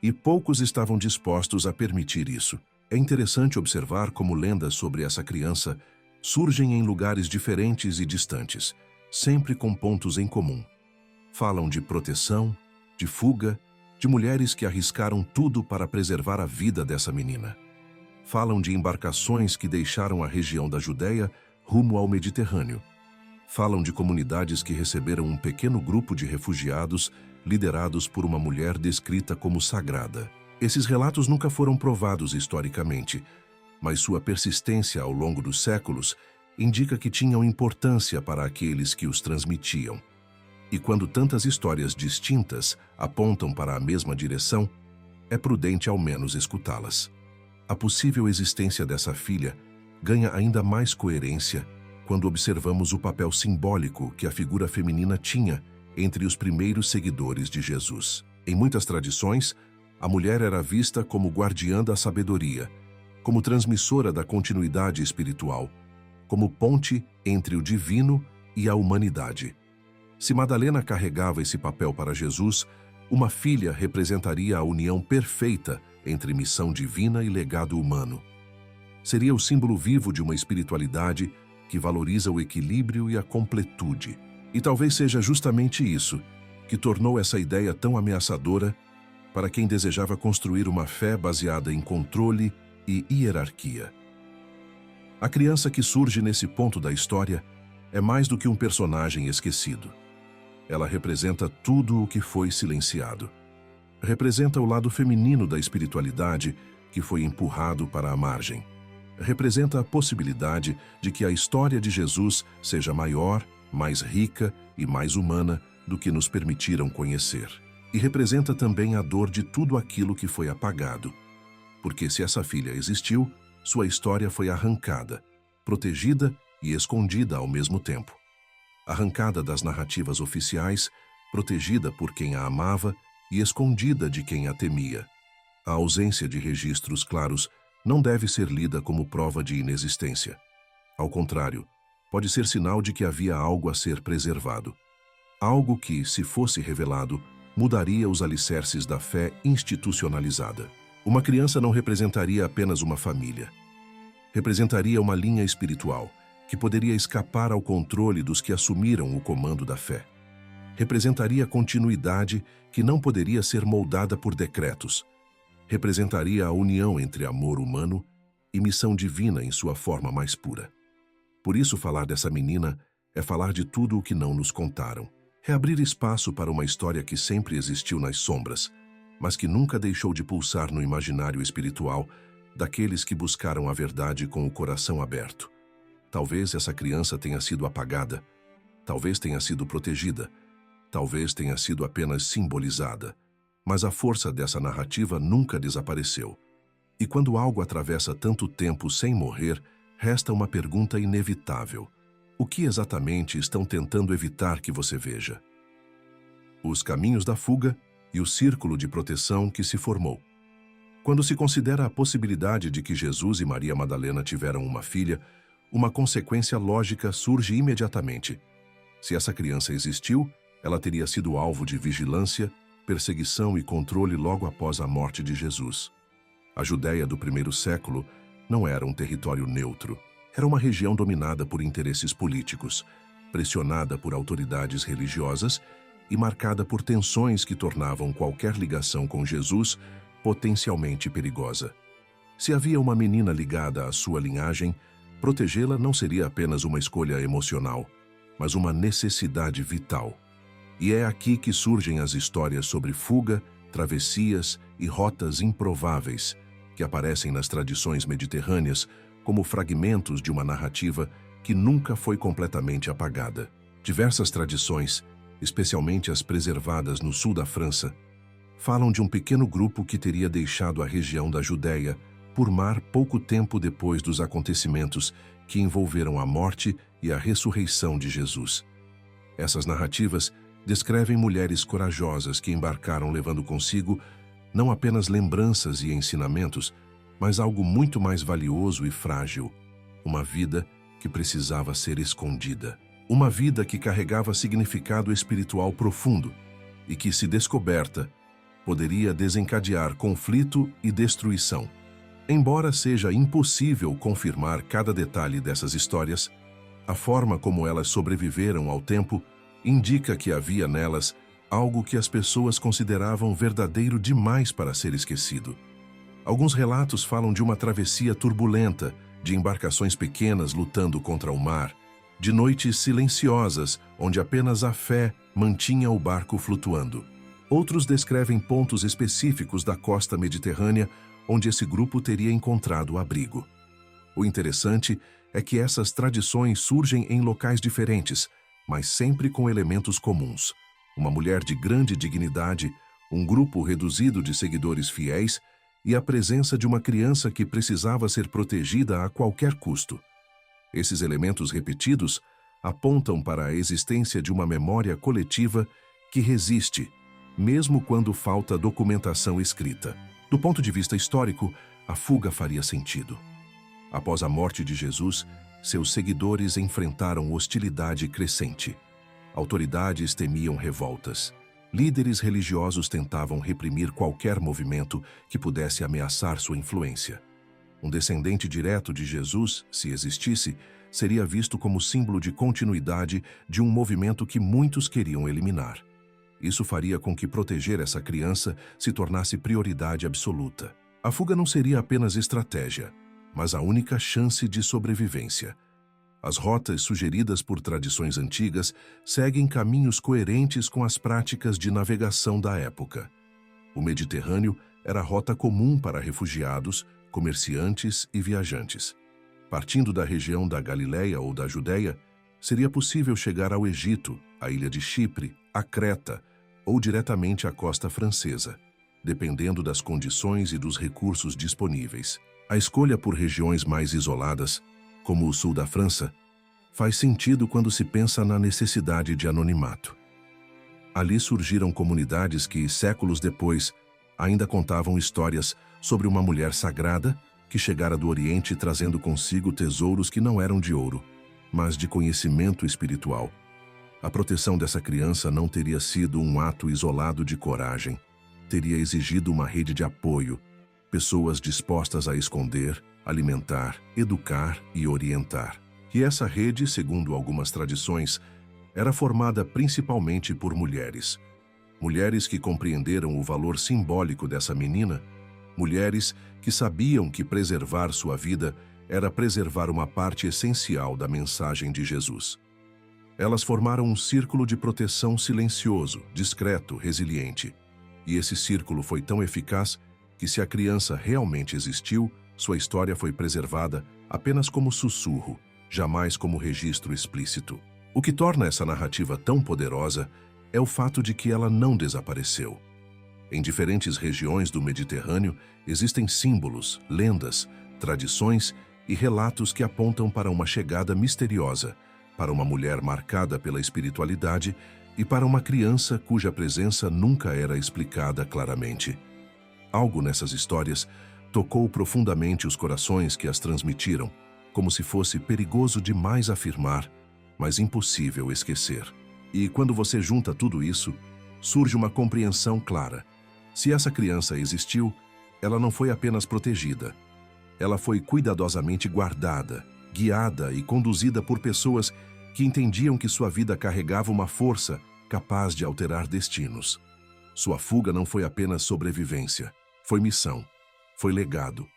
e poucos estavam dispostos a permitir isso. É interessante observar como lendas sobre essa criança surgem em lugares diferentes e distantes, sempre com pontos em comum. Falam de proteção, de fuga, de mulheres que arriscaram tudo para preservar a vida dessa menina. Falam de embarcações que deixaram a região da Judéia rumo ao Mediterrâneo. Falam de comunidades que receberam um pequeno grupo de refugiados liderados por uma mulher descrita como sagrada. Esses relatos nunca foram provados historicamente, mas sua persistência ao longo dos séculos indica que tinham importância para aqueles que os transmitiam. E quando tantas histórias distintas apontam para a mesma direção, é prudente ao menos escutá-las. A possível existência dessa filha ganha ainda mais coerência quando observamos o papel simbólico que a figura feminina tinha entre os primeiros seguidores de Jesus. Em muitas tradições, a mulher era vista como guardiã da sabedoria, como transmissora da continuidade espiritual, como ponte entre o divino e a humanidade. Se Madalena carregava esse papel para Jesus, uma filha representaria a união perfeita entre missão divina e legado humano. Seria o símbolo vivo de uma espiritualidade que valoriza o equilíbrio e a completude. E talvez seja justamente isso que tornou essa ideia tão ameaçadora para quem desejava construir uma fé baseada em controle e hierarquia. A criança que surge nesse ponto da história é mais do que um personagem esquecido. Ela representa tudo o que foi silenciado. Representa o lado feminino da espiritualidade que foi empurrado para a margem. Representa a possibilidade de que a história de Jesus seja maior, mais rica e mais humana do que nos permitiram conhecer. E representa também a dor de tudo aquilo que foi apagado. Porque se essa filha existiu, sua história foi arrancada, protegida e escondida ao mesmo tempo. Arrancada das narrativas oficiais, protegida por quem a amava e escondida de quem a temia. A ausência de registros claros não deve ser lida como prova de inexistência. Ao contrário, pode ser sinal de que havia algo a ser preservado. Algo que, se fosse revelado, mudaria os alicerces da fé institucionalizada. Uma criança não representaria apenas uma família. Representaria uma linha espiritual, que poderia escapar ao controle dos que assumiram o comando da fé. Representaria continuidade que não poderia ser moldada por decretos. Representaria a união entre amor humano e missão divina em sua forma mais pura. Por isso, falar dessa menina é falar de tudo o que não nos contaram. É abrir espaço para uma história que sempre existiu nas sombras, mas que nunca deixou de pulsar no imaginário espiritual daqueles que buscaram a verdade com o coração aberto. Talvez essa criança tenha sido apagada, talvez tenha sido protegida, talvez tenha sido apenas simbolizada, mas a força dessa narrativa nunca desapareceu. E quando algo atravessa tanto tempo sem morrer, resta uma pergunta inevitável. O que exatamente estão tentando evitar que você veja? Os caminhos da fuga e o círculo de proteção que se formou. Quando se considera a possibilidade de que Jesus e Maria Madalena tiveram uma filha, uma consequência lógica surge imediatamente. Se essa criança existiu, ela teria sido alvo de vigilância, perseguição e controle logo após a morte de Jesus. A Judéia do primeiro século não era um território neutro. Era uma região dominada por interesses políticos, pressionada por autoridades religiosas e marcada por tensões que tornavam qualquer ligação com Jesus potencialmente perigosa. Se havia uma menina ligada à sua linhagem, protegê-la não seria apenas uma escolha emocional, mas uma necessidade vital. E é aqui que surgem as histórias sobre fuga, travessias e rotas improváveis, que aparecem nas tradições mediterrâneas como fragmentos de uma narrativa que nunca foi completamente apagada. Diversas tradições, especialmente as preservadas no sul da França, falam de um pequeno grupo que teria deixado a região da Judéia por mar pouco tempo depois dos acontecimentos que envolveram a morte e a ressurreição de Jesus. Essas narrativas descrevem mulheres corajosas que embarcaram levando consigo não apenas lembranças e ensinamentos, mas algo muito mais valioso e frágil, uma vida que precisava ser escondida. Uma vida que carregava significado espiritual profundo e que, se descoberta, poderia desencadear conflito e destruição. Embora seja impossível confirmar cada detalhe dessas histórias, a forma como elas sobreviveram ao tempo indica que havia nelas algo que as pessoas consideravam verdadeiro demais para ser esquecido. Alguns relatos falam de uma travessia turbulenta, de embarcações pequenas lutando contra o mar, de noites silenciosas onde apenas a fé mantinha o barco flutuando. Outros descrevem pontos específicos da costa mediterrânea onde esse grupo teria encontrado abrigo. O interessante é que essas tradições surgem em locais diferentes, mas sempre com elementos comuns. Uma mulher de grande dignidade, um grupo reduzido de seguidores fiéis e a presença de uma criança que precisava ser protegida a qualquer custo. Esses elementos repetidos apontam para a existência de uma memória coletiva que resiste, mesmo quando falta documentação escrita. Do ponto de vista histórico, a fuga faria sentido. Após a morte de Jesus, seus seguidores enfrentaram hostilidade crescente. Autoridades temiam revoltas. Líderes religiosos tentavam reprimir qualquer movimento que pudesse ameaçar sua influência. Um descendente direto de Jesus, se existisse, seria visto como símbolo de continuidade de um movimento que muitos queriam eliminar. Isso faria com que proteger essa criança se tornasse prioridade absoluta. A fuga não seria apenas estratégia, mas a única chance de sobrevivência. As rotas sugeridas por tradições antigas seguem caminhos coerentes com as práticas de navegação da época. O Mediterrâneo era a rota comum para refugiados, comerciantes e viajantes. Partindo da região da Galileia ou da Judéia, seria possível chegar ao Egito, à ilha de Chipre, a Creta ou diretamente à costa francesa, dependendo das condições e dos recursos disponíveis. A escolha por regiões mais isoladas, como o sul da França, faz sentido quando se pensa na necessidade de anonimato. Ali surgiram comunidades que, séculos depois, ainda contavam histórias sobre uma mulher sagrada que chegara do Oriente trazendo consigo tesouros que não eram de ouro, mas de conhecimento espiritual. A proteção dessa criança não teria sido um ato isolado de coragem. Teria exigido uma rede de apoio, pessoas dispostas a esconder, alimentar, educar e orientar. E essa rede, segundo algumas tradições, era formada principalmente por mulheres. Mulheres que compreenderam o valor simbólico dessa menina, mulheres que sabiam que preservar sua vida era preservar uma parte essencial da mensagem de Jesus. Elas formaram um círculo de proteção silencioso, discreto, resiliente. E esse círculo foi tão eficaz que, se a criança realmente existiu, sua história foi preservada apenas como sussurro, jamais como registro explícito. O que torna essa narrativa tão poderosa é o fato de que ela não desapareceu. Em diferentes regiões do Mediterrâneo existem símbolos, lendas, tradições e relatos que apontam para uma chegada misteriosa, para uma mulher marcada pela espiritualidade e para uma criança cuja presença nunca era explicada claramente. Algo nessas histórias tocou profundamente os corações que as transmitiram, como se fosse perigoso demais afirmar, mas impossível esquecer. E quando você junta tudo isso, surge uma compreensão clara. Se essa criança existiu, ela não foi apenas protegida. Ela foi cuidadosamente guardada, guiada e conduzida por pessoas que entendiam que sua vida carregava uma força capaz de alterar destinos. Sua fuga não foi apenas sobrevivência, foi missão, foi legado,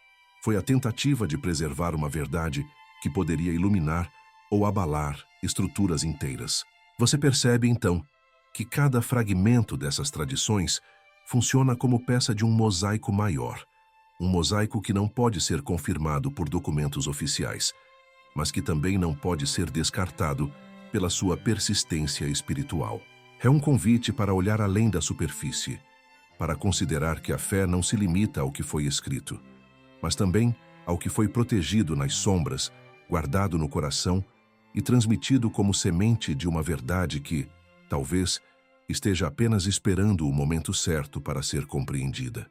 foi a tentativa de preservar uma verdade que poderia iluminar ou abalar estruturas inteiras. Você percebe, então, que cada fragmento dessas tradições funciona como peça de um mosaico maior, um mosaico que não pode ser confirmado por documentos oficiais, mas que também não pode ser descartado pela sua persistência espiritual. É um convite para olhar além da superfície, para considerar que a fé não se limita ao que foi escrito, mas também ao que foi protegido nas sombras, guardado no coração e transmitido como semente de uma verdade que, talvez, esteja apenas esperando o momento certo para ser compreendida.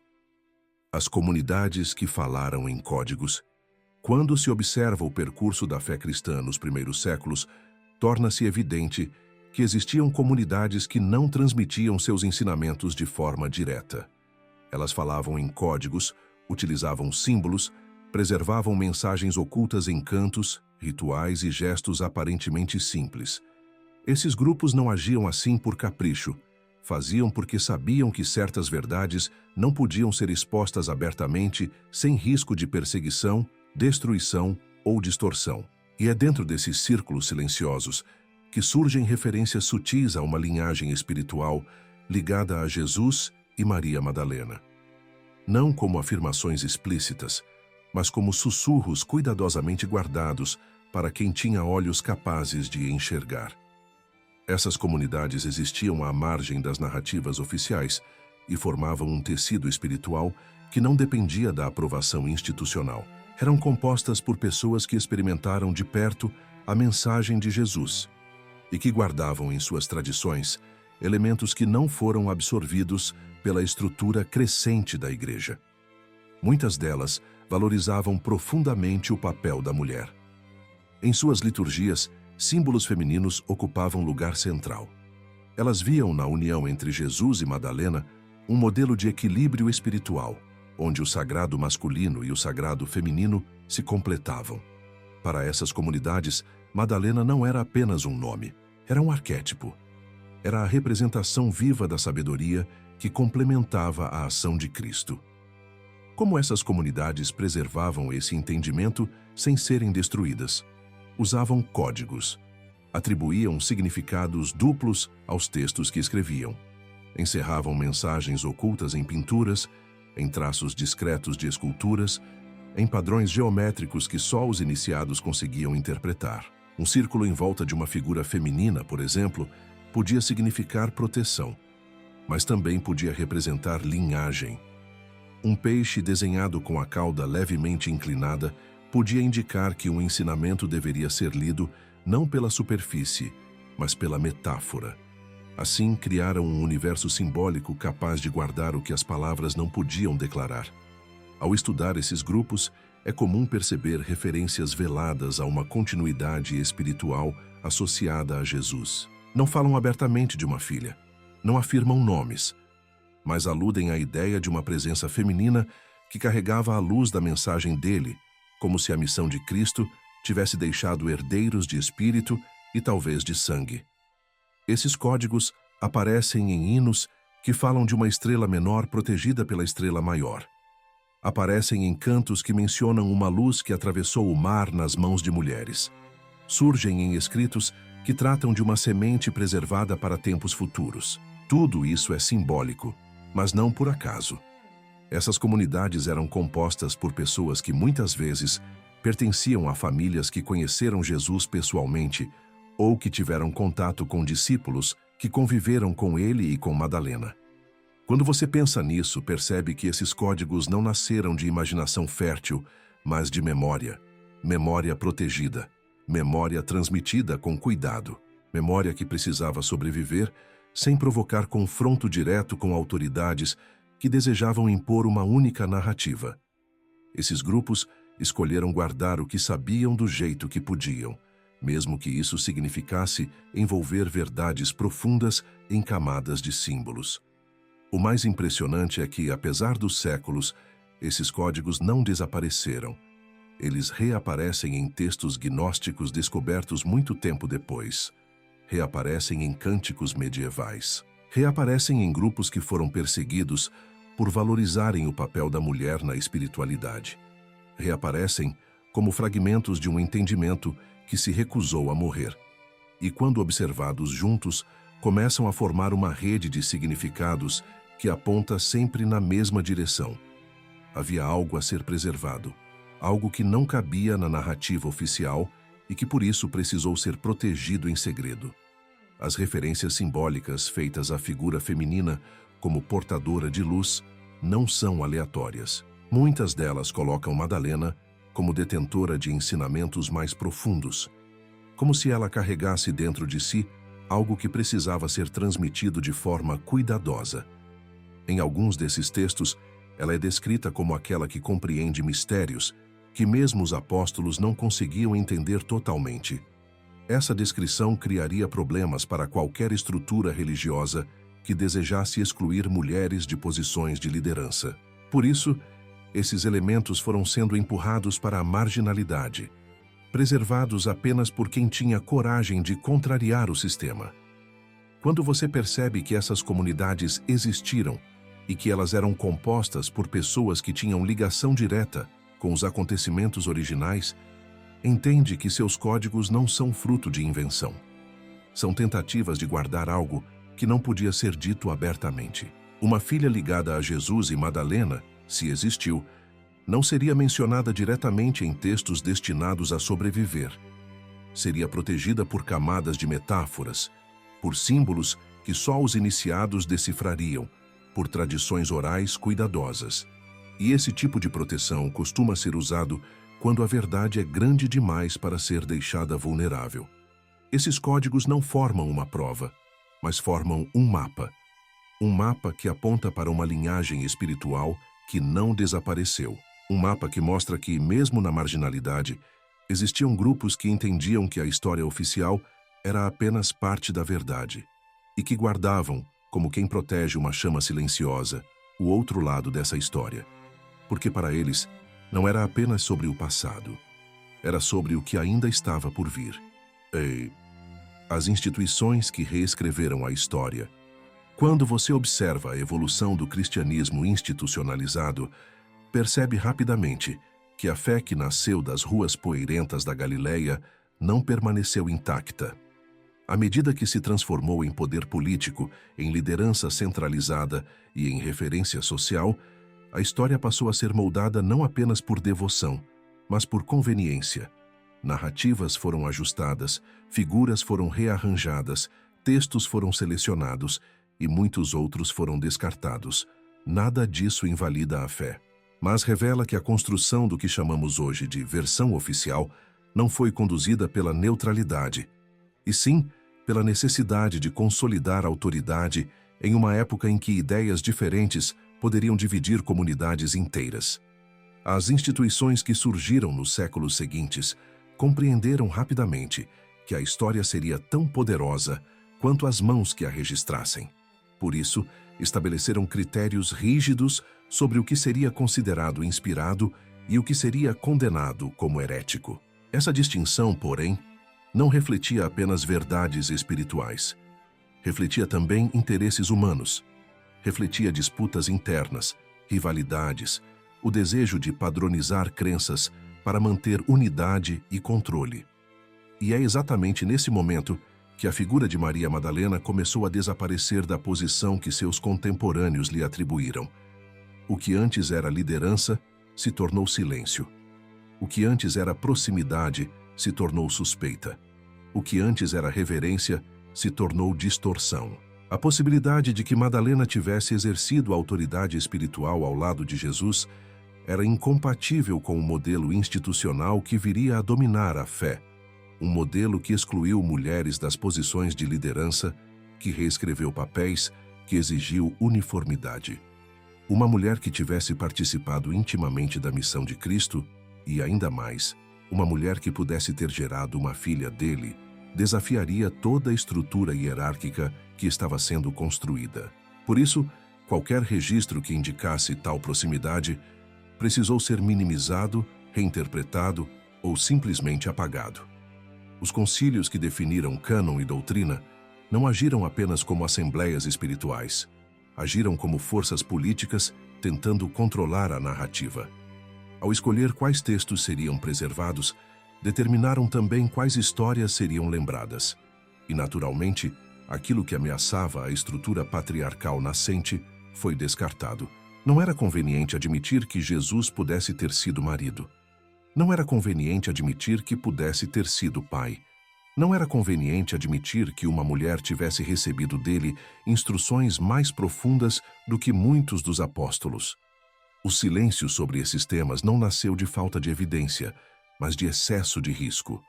As comunidades que falaram em códigos. Quando se observa o percurso da fé cristã nos primeiros séculos, torna-se evidente que existiam comunidades que não transmitiam seus ensinamentos de forma direta. Elas falavam em códigos, utilizavam símbolos, preservavam mensagens ocultas em cantos, rituais e gestos aparentemente simples. Esses grupos não agiam assim por capricho, faziam porque sabiam que certas verdades não podiam ser expostas abertamente sem risco de perseguição, destruição ou distorção. E é dentro desses círculos silenciosos que surgem referências sutis a uma linhagem espiritual ligada a Jesus e Maria Madalena. Não como afirmações explícitas, mas como sussurros cuidadosamente guardados para quem tinha olhos capazes de enxergar. Essas comunidades existiam à margem das narrativas oficiais e formavam um tecido espiritual que não dependia da aprovação institucional. Eram compostas por pessoas que experimentaram de perto a mensagem de Jesus e que guardavam em suas tradições elementos que não foram absorvidos pela estrutura crescente da Igreja. Muitas delas valorizavam profundamente o papel da mulher. Em suas liturgias, símbolos femininos ocupavam lugar central. Elas viam na união entre Jesus e Madalena um modelo de equilíbrio espiritual, onde o sagrado masculino e o sagrado feminino se completavam. Para essas comunidades, Madalena não era apenas um nome, era um arquétipo. Era a representação viva da sabedoria que complementava a ação de Cristo. Como essas comunidades preservavam esse entendimento sem serem destruídas? Usavam códigos, atribuíam significados duplos aos textos que escreviam, encerravam mensagens ocultas em pinturas, em traços discretos de esculturas, em padrões geométricos que só os iniciados conseguiam interpretar. Um círculo em volta de uma figura feminina, por exemplo, podia significar proteção, mas também podia representar linhagem. Um peixe desenhado com a cauda levemente inclinada podia indicar que um ensinamento deveria ser lido não pela superfície, mas pela metáfora. Assim, criaram um universo simbólico capaz de guardar o que as palavras não podiam declarar. Ao estudar esses grupos, é comum perceber referências veladas a uma continuidade espiritual associada a Jesus. Não falam abertamente de uma filha, não afirmam nomes, mas aludem à ideia de uma presença feminina que carregava a luz da mensagem dele, como se a missão de Cristo tivesse deixado herdeiros de espírito e talvez de sangue. Esses códigos aparecem em hinos que falam de uma estrela menor protegida pela estrela maior. Aparecem em cantos que mencionam uma luz que atravessou o mar nas mãos de mulheres. Surgem em escritos que tratam de uma semente preservada para tempos futuros. Tudo isso é simbólico, mas não por acaso. Essas comunidades eram compostas por pessoas que muitas vezes pertenciam a famílias que conheceram Jesus pessoalmente ou que tiveram contato com discípulos que conviveram com ele e com Madalena. Quando você pensa nisso, percebe que esses códigos não nasceram de imaginação fértil, mas de memória. Memória protegida, memória transmitida com cuidado, memória que precisava sobreviver sem provocar confronto direto com autoridades que desejavam impor uma única narrativa. Esses grupos Escolheram guardar o que sabiam do jeito que podiam, mesmo que isso significasse envolver verdades profundas em camadas de símbolos. O mais impressionante é que, apesar dos séculos, esses códigos não desapareceram. Eles reaparecem em textos gnósticos descobertos muito tempo depois. Reaparecem em cânticos medievais. Reaparecem em grupos que foram perseguidos por valorizarem o papel da mulher na espiritualidade. Reaparecem como fragmentos de um entendimento que se recusou a morrer. E quando observados juntos, começam a formar uma rede de significados que aponta sempre na mesma direção. Havia algo a ser preservado, algo que não cabia na narrativa oficial e que por isso precisou ser protegido em segredo. As referências simbólicas feitas à figura feminina como portadora de luz não são aleatórias. Muitas delas colocam Madalena como detentora de ensinamentos mais profundos, como se ela carregasse dentro de si algo que precisava ser transmitido de forma cuidadosa. Em alguns desses textos, ela é descrita como aquela que compreende mistérios que mesmo os apóstolos não conseguiam entender totalmente. Essa descrição criaria problemas para qualquer estrutura religiosa que desejasse excluir mulheres de posições de liderança. Por isso, esses elementos foram sendo empurrados para a marginalidade, preservados apenas por quem tinha coragem de contrariar o sistema. Quando você percebe que essas comunidades existiram e que elas eram compostas por pessoas que tinham ligação direta com os acontecimentos originais, entende que seus códigos não são fruto de invenção. São tentativas de guardar algo que não podia ser dito abertamente. Uma filha ligada a Jesus e Madalena, se existiu, não seria mencionada diretamente em textos destinados a sobreviver. Seria protegida por camadas de metáforas, por símbolos que só os iniciados decifrariam, por tradições orais cuidadosas. E esse tipo de proteção costuma ser usado quando a verdade é grande demais para ser deixada vulnerável. Esses códigos não formam uma prova, mas formam um mapa. Um mapa que aponta para uma linhagem espiritual que não desapareceu. Um mapa que mostra que, mesmo na marginalidade, existiam grupos que entendiam que a história oficial era apenas parte da verdade e que guardavam, como quem protege uma chama silenciosa, o outro lado dessa história. Porque para eles, não era apenas sobre o passado, era sobre o que ainda estava por vir. E as instituições que reescreveram a história. Quando você observa a evolução do cristianismo institucionalizado, percebe rapidamente que a fé que nasceu das ruas poeirentas da Galileia não permaneceu intacta. À medida que se transformou em poder político, em liderança centralizada e em referência social, a história passou a ser moldada não apenas por devoção, mas por conveniência. Narrativas foram ajustadas, figuras foram rearranjadas, textos foram selecionados e muitos outros foram descartados. Nada disso invalida a fé, mas revela que a construção do que chamamos hoje de versão oficial não foi conduzida pela neutralidade, e sim pela necessidade de consolidar a autoridade em uma época em que ideias diferentes poderiam dividir comunidades inteiras. As instituições que surgiram nos séculos seguintes compreenderam rapidamente que a história seria tão poderosa quanto as mãos que a registrassem. Por isso, estabeleceram critérios rígidos sobre o que seria considerado inspirado e o que seria condenado como herético. Essa distinção, porém, não refletia apenas verdades espirituais. Refletia também interesses humanos. Refletia disputas internas, rivalidades, o desejo de padronizar crenças para manter unidade e controle. E é exatamente nesse momento que a figura de Maria Madalena começou a desaparecer da posição que seus contemporâneos lhe atribuíram. O que antes era liderança se tornou silêncio. O que antes era proximidade se tornou suspeita. O que antes era reverência se tornou distorção. A possibilidade de que Madalena tivesse exercido a autoridade espiritual ao lado de Jesus era incompatível com o modelo institucional que viria a dominar a fé, um modelo que excluiu mulheres das posições de liderança, que reescreveu papéis, que exigiu uniformidade. Uma mulher que tivesse participado intimamente da missão de Cristo E ainda mais, uma mulher que pudesse ter gerado uma filha dele desafiaria toda a estrutura hierárquica que estava sendo construída. Por isso, qualquer registro que indicasse tal proximidade precisou ser minimizado, reinterpretado ou simplesmente apagado. Os concílios que definiram cânon e doutrina não agiram apenas como assembleias espirituais, agiram como forças políticas tentando controlar a narrativa. Ao escolher quais textos seriam preservados, determinaram também quais histórias seriam lembradas. E, naturalmente, aquilo que ameaçava a estrutura patriarcal nascente foi descartado. Não era conveniente admitir que Jesus pudesse ter sido marido. Não era conveniente admitir que pudesse ter sido pai. Não era conveniente admitir que uma mulher tivesse recebido dele instruções mais profundas do que muitos dos apóstolos. O silêncio sobre esses temas não nasceu de falta de evidência, mas de excesso de risco.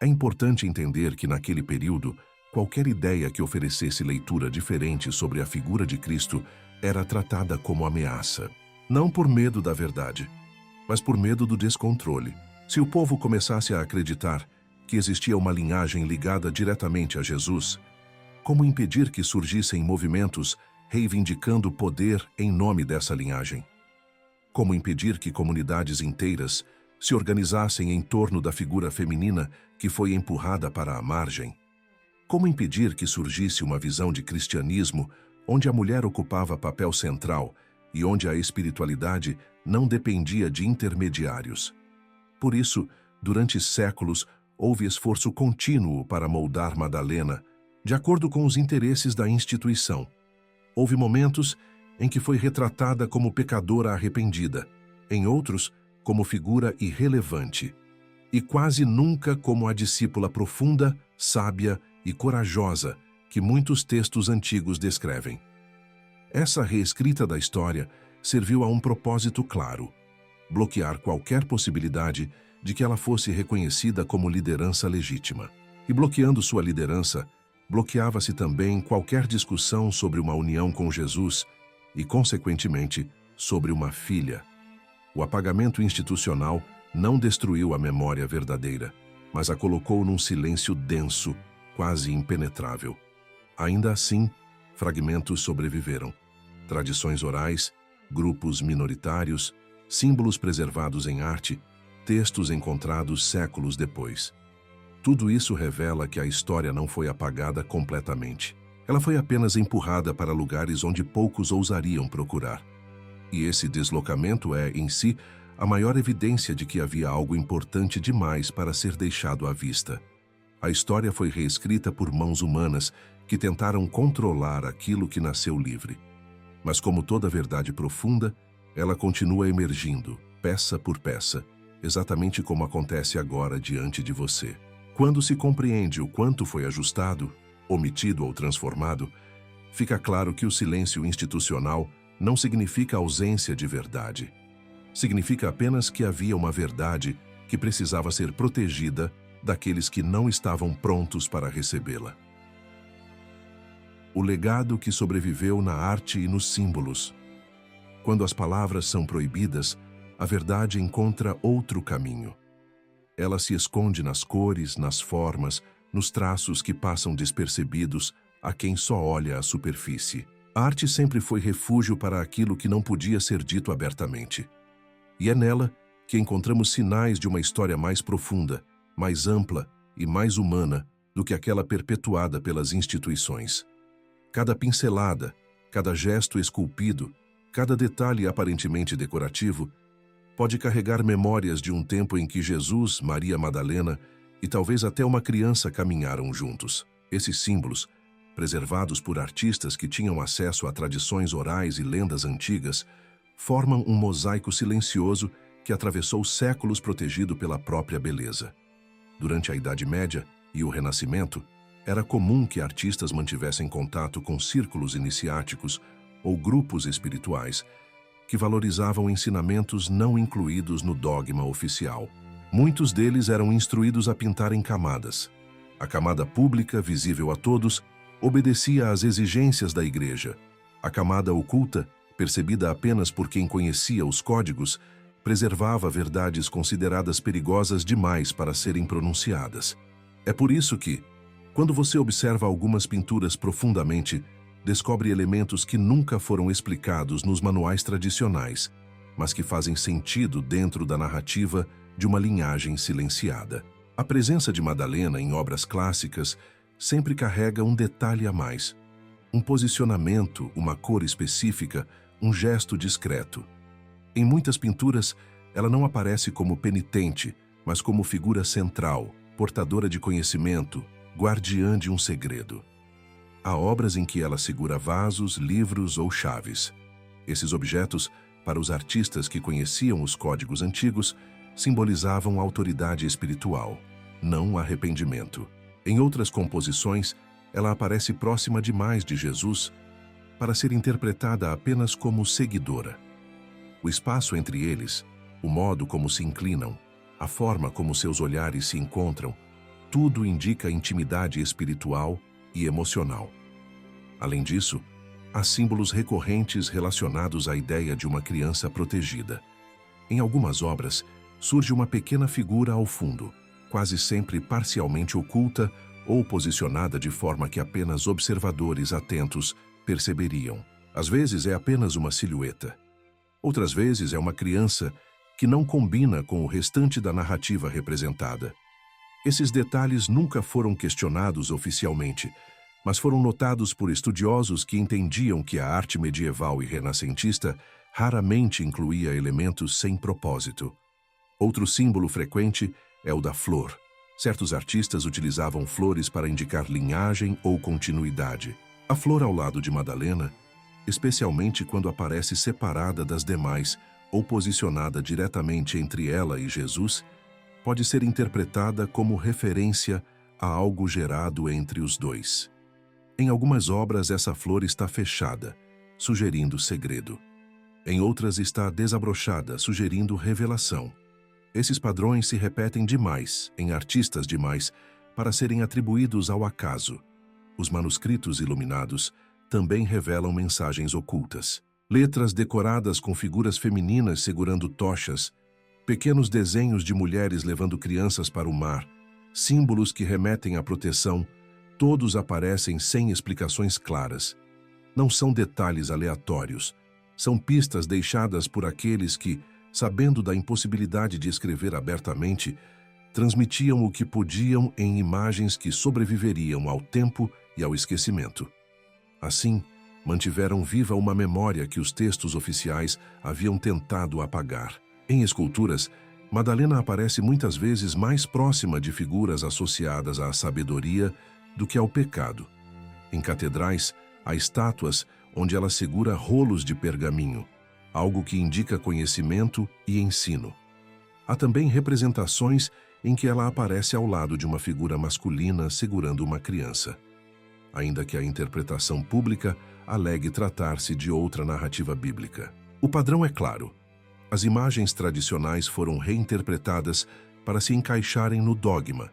É importante entender que naquele período, qualquer ideia que oferecesse leitura diferente sobre a figura de Cristo era tratada como ameaça. Não por medo da verdade, mas por medo do descontrole. Se o povo começasse a acreditar que existia uma linhagem ligada diretamente a Jesus, como impedir que surgissem movimentos reivindicando poder em nome dessa linhagem? Como impedir que comunidades inteiras se organizassem em torno da figura feminina que foi empurrada para a margem? Como impedir que surgisse uma visão de cristianismo onde a mulher ocupava papel central e onde a espiritualidade não dependia de intermediários? Por isso, durante séculos, houve esforço contínuo para moldar Madalena de acordo com os interesses da instituição. Houve momentos em que foi retratada como pecadora arrependida, em outros, como figura irrelevante, e quase nunca como a discípula profunda, sábia e corajosa que muitos textos antigos descrevem. Essa reescrita da história serviu a um propósito claro: bloquear qualquer possibilidade de que ela fosse reconhecida como liderança legítima. E bloqueando sua liderança, bloqueava-se também qualquer discussão sobre uma união com Jesus e, consequentemente, sobre uma filha. O apagamento institucional não destruiu a memória verdadeira, mas a colocou num silêncio denso, quase impenetrável. Ainda assim, fragmentos sobreviveram. Tradições orais, grupos minoritários, símbolos preservados em arte, textos encontrados séculos depois. Tudo isso revela que a história não foi apagada completamente. Ela foi apenas empurrada para lugares onde poucos ousariam procurar. E esse deslocamento é, em si, a maior evidência de que havia algo importante demais para ser deixado à vista. A história foi reescrita por mãos humanas que tentaram controlar aquilo que nasceu livre. Mas como toda verdade profunda, ela continua emergindo, peça por peça, exatamente como acontece agora diante de você. Quando se compreende o quanto foi ajustado, omitido ou transformado, fica claro que o silêncio institucional não significa ausência de verdade. Significa apenas que havia uma verdade que precisava ser protegida daqueles que não estavam prontos para recebê-la. O legado que sobreviveu na arte e nos símbolos. Quando as palavras são proibidas, a verdade encontra outro caminho. Ela se esconde nas cores, nas formas, nos traços que passam despercebidos a quem só olha a superfície. A arte sempre foi refúgio para aquilo que não podia ser dito abertamente. E é nela que encontramos sinais de uma história mais profunda, mais ampla e mais humana do que aquela perpetuada pelas instituições. Cada pincelada, cada gesto esculpido, cada detalhe aparentemente decorativo pode carregar memórias de um tempo em que Jesus, Maria Madalena e talvez até uma criança caminharam juntos. Esses símbolos, preservados por artistas que tinham acesso a tradições orais e lendas antigas, formam um mosaico silencioso que atravessou séculos protegido pela própria beleza. Durante a Idade Média e o Renascimento, era comum que artistas mantivessem contato com círculos iniciáticos ou grupos espirituais que valorizavam ensinamentos não incluídos no dogma oficial. Muitos deles eram instruídos a pintar em camadas. A camada pública, visível a todos, obedecia às exigências da igreja. A camada oculta, percebida apenas por quem conhecia os códigos, preservava verdades consideradas perigosas demais para serem pronunciadas. É por isso que, quando você observa algumas pinturas profundamente, descobre elementos que nunca foram explicados nos manuais tradicionais, mas que fazem sentido dentro da narrativa de uma linhagem silenciada. A presença de Madalena em obras clássicas sempre carrega um detalhe a mais: um posicionamento, uma cor específica, um gesto discreto. Em muitas pinturas, ela não aparece como penitente, mas como figura central, portadora de conhecimento, guardiã de um segredo. Há obras em que ela segura vasos, livros ou chaves. Esses objetos, para os artistas que conheciam os códigos antigos, simbolizavam autoridade espiritual, não arrependimento. Em outras composições, ela aparece próxima demais de Jesus para ser interpretada apenas como seguidora. O espaço entre eles, o modo como se inclinam, a forma como seus olhares se encontram, tudo indica intimidade espiritual e emocional. Além disso, há símbolos recorrentes relacionados à ideia de uma criança protegida. Em algumas obras, surge uma pequena figura ao fundo, quase sempre parcialmente oculta ou posicionada de forma que apenas observadores atentos perceberiam. Às vezes é apenas uma silhueta. Outras vezes é uma criança que não combina com o restante da narrativa representada. Esses detalhes nunca foram questionados oficialmente, mas foram notados por estudiosos que entendiam que a arte medieval e renascentista raramente incluía elementos sem propósito. Outro símbolo frequente é o da flor. Certos artistas utilizavam flores para indicar linhagem ou continuidade. A flor ao lado de Madalena, especialmente quando aparece separada das demais ou posicionada diretamente entre ela e Jesus, pode ser interpretada como referência a algo gerado entre os dois. Em algumas obras, essa flor está fechada, sugerindo segredo. Em outras, está desabrochada, sugerindo revelação. Esses padrões se repetem demais, em artistas demais, para serem atribuídos ao acaso. Os manuscritos iluminados também revelam mensagens ocultas. Letras decoradas com figuras femininas segurando tochas, pequenos desenhos de mulheres levando crianças para o mar, símbolos que remetem à proteção, todos aparecem sem explicações claras. Não são detalhes aleatórios, são pistas deixadas por aqueles que, sabendo da impossibilidade de escrever abertamente, transmitiam o que podiam em imagens que sobreviveriam ao tempo e ao esquecimento. Assim, mantiveram viva uma memória que os textos oficiais haviam tentado apagar. Em esculturas, Madalena aparece muitas vezes mais próxima de figuras associadas à sabedoria do que ao pecado. Em catedrais, há estátuas onde ela segura rolos de pergaminho, algo que indica conhecimento e ensino. Há também representações em que ela aparece ao lado de uma figura masculina segurando uma criança. Ainda que a interpretação pública alegue tratar-se de outra narrativa bíblica. O padrão é claro. As imagens tradicionais foram reinterpretadas para se encaixarem no dogma,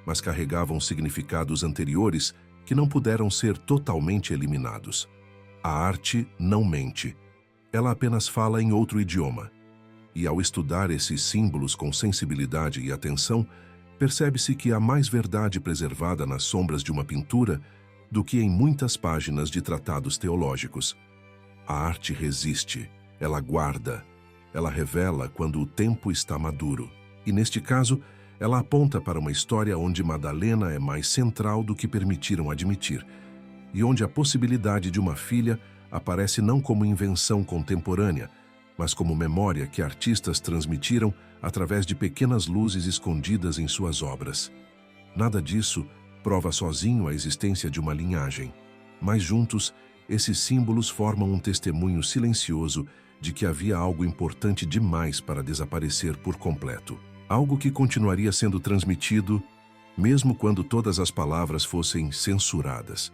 mas carregavam significados anteriores que não puderam ser totalmente eliminados. A arte não mente. Ela apenas fala em outro idioma. E ao estudar esses símbolos com sensibilidade e atenção, percebe-se que há mais verdade preservada nas sombras de uma pintura do que em muitas páginas de tratados teológicos. A arte resiste, ela guarda, ela revela quando o tempo está maduro. E neste caso, ela aponta para uma história onde Madalena é mais central do que permitiram admitir, e onde a possibilidade de uma filha aparece não como invenção contemporânea, mas como memória que artistas transmitiram através de pequenas luzes escondidas em suas obras. Nada disso prova sozinho a existência de uma linhagem, mas juntos, esses símbolos formam um testemunho silencioso de que havia algo importante demais para desaparecer por completo. Algo que continuaria sendo transmitido, mesmo quando todas as palavras fossem censuradas.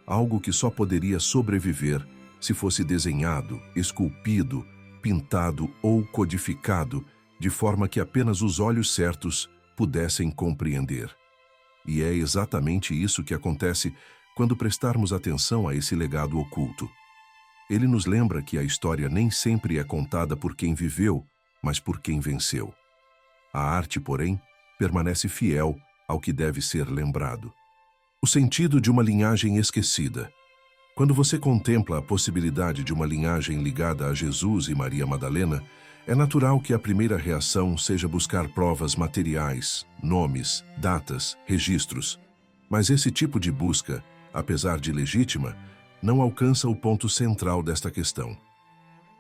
Algo que só poderia sobreviver se fosse desenhado, esculpido, pintado ou codificado, de forma que apenas os olhos certos pudessem compreender. E é exatamente isso que acontece quando prestarmos atenção a esse legado oculto. Ele nos lembra que a história nem sempre é contada por quem viveu, mas por quem venceu. A arte, porém, permanece fiel ao que deve ser lembrado. O sentido de uma linhagem esquecida. Quando você contempla a possibilidade de uma linhagem ligada a Jesus e Maria Madalena, é natural que a primeira reação seja buscar provas materiais, nomes, datas, registros. Mas esse tipo de busca, apesar de legítima, não alcança o ponto central desta questão.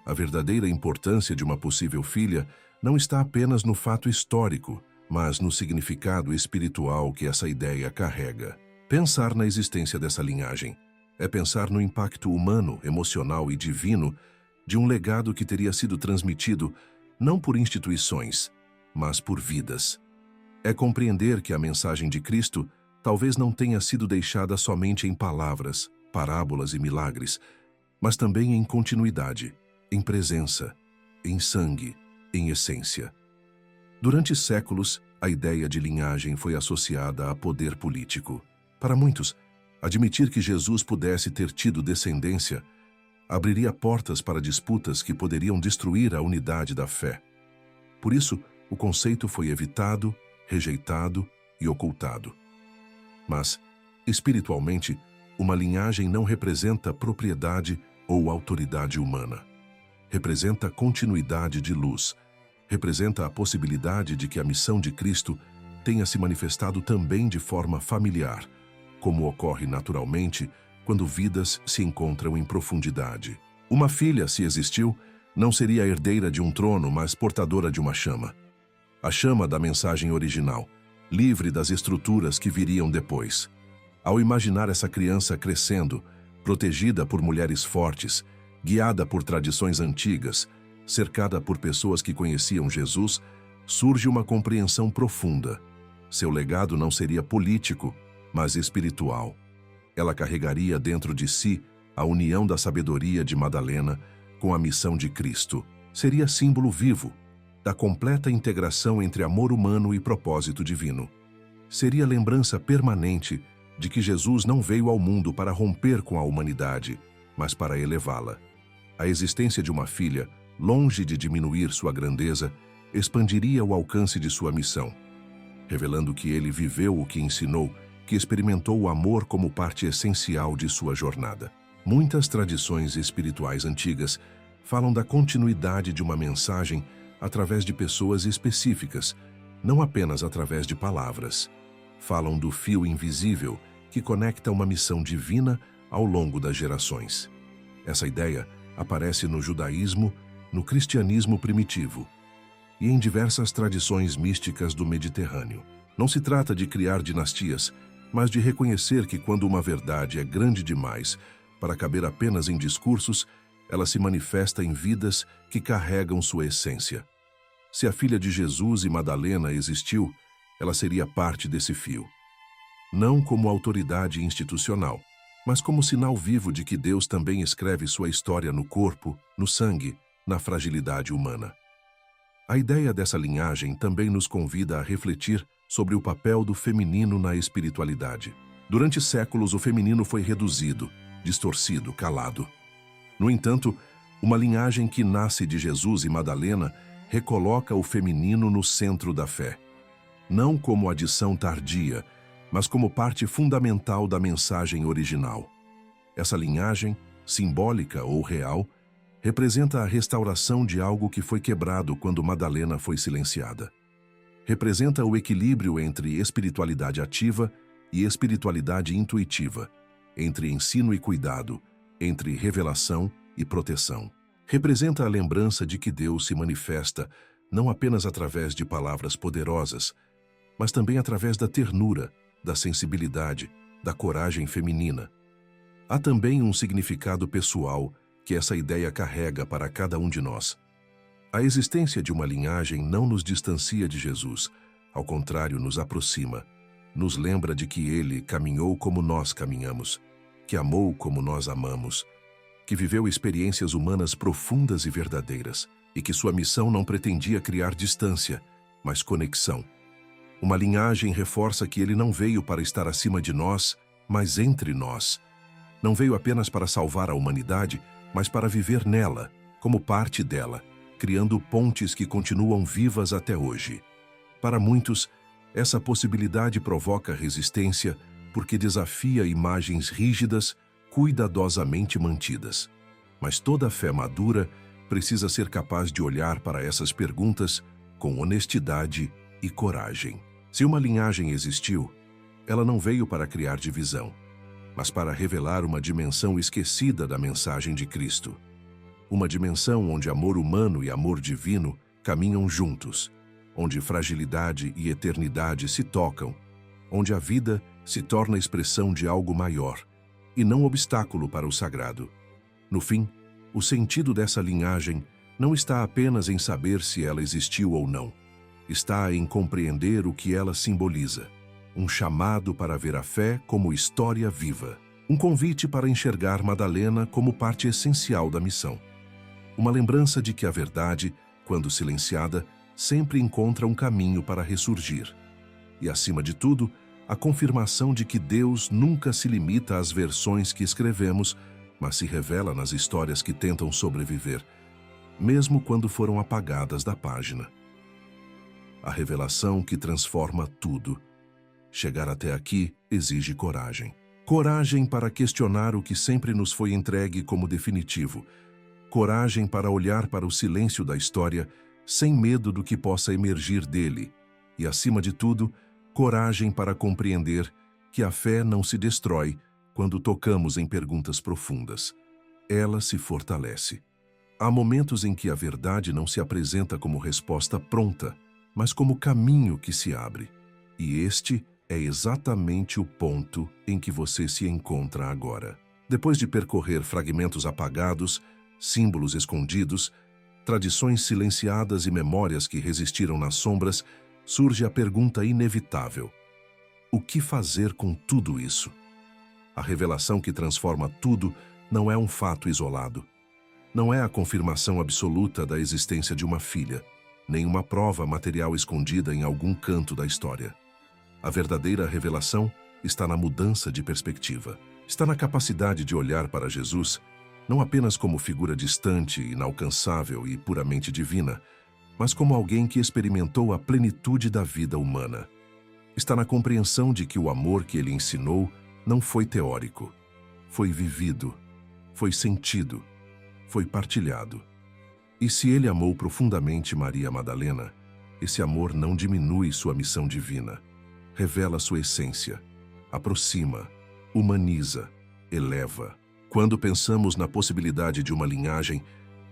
A verdadeira importância de uma possível filha não está apenas no fato histórico, mas no significado espiritual que essa ideia carrega. Pensar na existência dessa linhagem é pensar no impacto humano, emocional e divino de um legado que teria sido transmitido não por instituições, mas por vidas. É compreender que a mensagem de Cristo talvez não tenha sido deixada somente em palavras, parábolas e milagres, mas também em continuidade, em presença, em sangue, em essência. Durante séculos, a ideia de linhagem foi associada a poder político. Para muitos, admitir que Jesus pudesse ter tido descendência abriria portas para disputas que poderiam destruir a unidade da fé. Por isso, o conceito foi evitado, rejeitado e ocultado. Mas, espiritualmente, uma linhagem não representa propriedade ou autoridade humana. Representa continuidade de luz. Representa a possibilidade de que a missão de Cristo tenha se manifestado também de forma familiar, como ocorre naturalmente quando vidas se encontram em profundidade. Uma filha, se existiu, não seria herdeira de um trono, mas portadora de uma chama. A chama da mensagem original, livre das estruturas que viriam depois. Ao imaginar essa criança crescendo, protegida por mulheres fortes, guiada por tradições antigas, cercada por pessoas que conheciam Jesus, surge uma compreensão profunda. Seu legado não seria político, mas espiritual. Ela carregaria dentro de si a união da sabedoria de Madalena com a missão de Cristo. Seria símbolo vivo da completa integração entre amor humano e propósito divino. Seria lembrança permanente de que Jesus não veio ao mundo para romper com a humanidade, mas para elevá-la. A existência de uma filha, longe de diminuir sua grandeza, expandiria o alcance de sua missão, revelando que ele viveu o que ensinou, que experimentou o amor como parte essencial de sua jornada. Muitas tradições espirituais antigas falam da continuidade de uma mensagem através de pessoas específicas, não apenas através de palavras. Falam do fio invisível que conecta uma missão divina ao longo das gerações. Essa ideia aparece no judaísmo, no cristianismo primitivo e em diversas tradições místicas do Mediterrâneo. Não se trata de criar dinastias, mas de reconhecer que quando uma verdade é grande demais para caber apenas em discursos, ela se manifesta em vidas que carregam sua essência. Se a filha de Jesus e Madalena existiu, ela seria parte desse fio. Não como autoridade institucional, mas como sinal vivo de que Deus também escreve sua história no corpo, no sangue, na fragilidade humana. A ideia dessa linhagem também nos convida a refletir sobre o papel do feminino na espiritualidade. Durante séculos, o feminino foi reduzido, distorcido, calado. No entanto, uma linhagem que nasce de Jesus e Madalena recoloca o feminino no centro da fé. Não como adição tardia, mas como parte fundamental da mensagem original. Essa linhagem, simbólica ou real, representa a restauração de algo que foi quebrado quando Madalena foi silenciada. Representa o equilíbrio entre espiritualidade ativa e espiritualidade intuitiva, entre ensino e cuidado, entre revelação e proteção. Representa a lembrança de que Deus se manifesta não apenas através de palavras poderosas, mas também através da ternura, da sensibilidade, da coragem feminina. Há também um significado pessoal que essa ideia carrega para cada um de nós. A existência de uma linhagem não nos distancia de Jesus, ao contrário, nos aproxima. Nos lembra de que ele caminhou como nós caminhamos, que amou como nós amamos, que viveu experiências humanas profundas e verdadeiras, e que sua missão não pretendia criar distância, mas conexão. Uma linhagem reforça que ele não veio para estar acima de nós, mas entre nós. Não veio apenas para salvar a humanidade, mas para viver nela, como parte dela, criando pontes que continuam vivas até hoje. Para muitos, essa possibilidade provoca resistência porque desafia imagens rígidas, cuidadosamente mantidas. Mas toda fé madura precisa ser capaz de olhar para essas perguntas com honestidade e coragem. Se uma linhagem existiu, ela não veio para criar divisão, mas para revelar uma dimensão esquecida da mensagem de Cristo. Uma dimensão onde amor humano e amor divino caminham juntos, onde fragilidade e eternidade se tocam, onde a vida se torna expressão de algo maior e não obstáculo para o sagrado. No fim, o sentido dessa linhagem não está apenas em saber se ela existiu ou não. Está em compreender o que ela simboliza. Um chamado para ver a fé como história viva. Um convite para enxergar Madalena como parte essencial da missão. Uma lembrança de que a verdade, quando silenciada, sempre encontra um caminho para ressurgir. E, acima de tudo, a confirmação de que Deus nunca se limita às versões que escrevemos, mas se revela nas histórias que tentam sobreviver, mesmo quando foram apagadas da página. A revelação que transforma tudo. Chegar até aqui exige coragem. Coragem para questionar o que sempre nos foi entregue como definitivo. Coragem para olhar para o silêncio da história sem medo do que possa emergir dele. E, acima de tudo, coragem para compreender que a fé não se destrói quando tocamos em perguntas profundas. Ela se fortalece. Há momentos em que a verdade não se apresenta como resposta pronta, mas como caminho que se abre. E este é exatamente o ponto em que você se encontra agora. Depois de percorrer fragmentos apagados, símbolos escondidos, tradições silenciadas e memórias que resistiram nas sombras, surge a pergunta inevitável: o que fazer com tudo isso? A revelação que transforma tudo não é um fato isolado. Não é a confirmação absoluta da existência de uma filha, nem uma prova material escondida em algum canto da história. A verdadeira revelação está na mudança de perspectiva. Está na capacidade de olhar para Jesus não apenas como figura distante, inalcançável e puramente divina, mas como alguém que experimentou a plenitude da vida humana. Está na compreensão de que o amor que ele ensinou não foi teórico, foi vivido, foi sentido, foi partilhado. E se ele amou profundamente Maria Madalena, esse amor não diminui sua missão divina, revela sua essência, aproxima, humaniza, eleva. Quando pensamos na possibilidade de uma linhagem,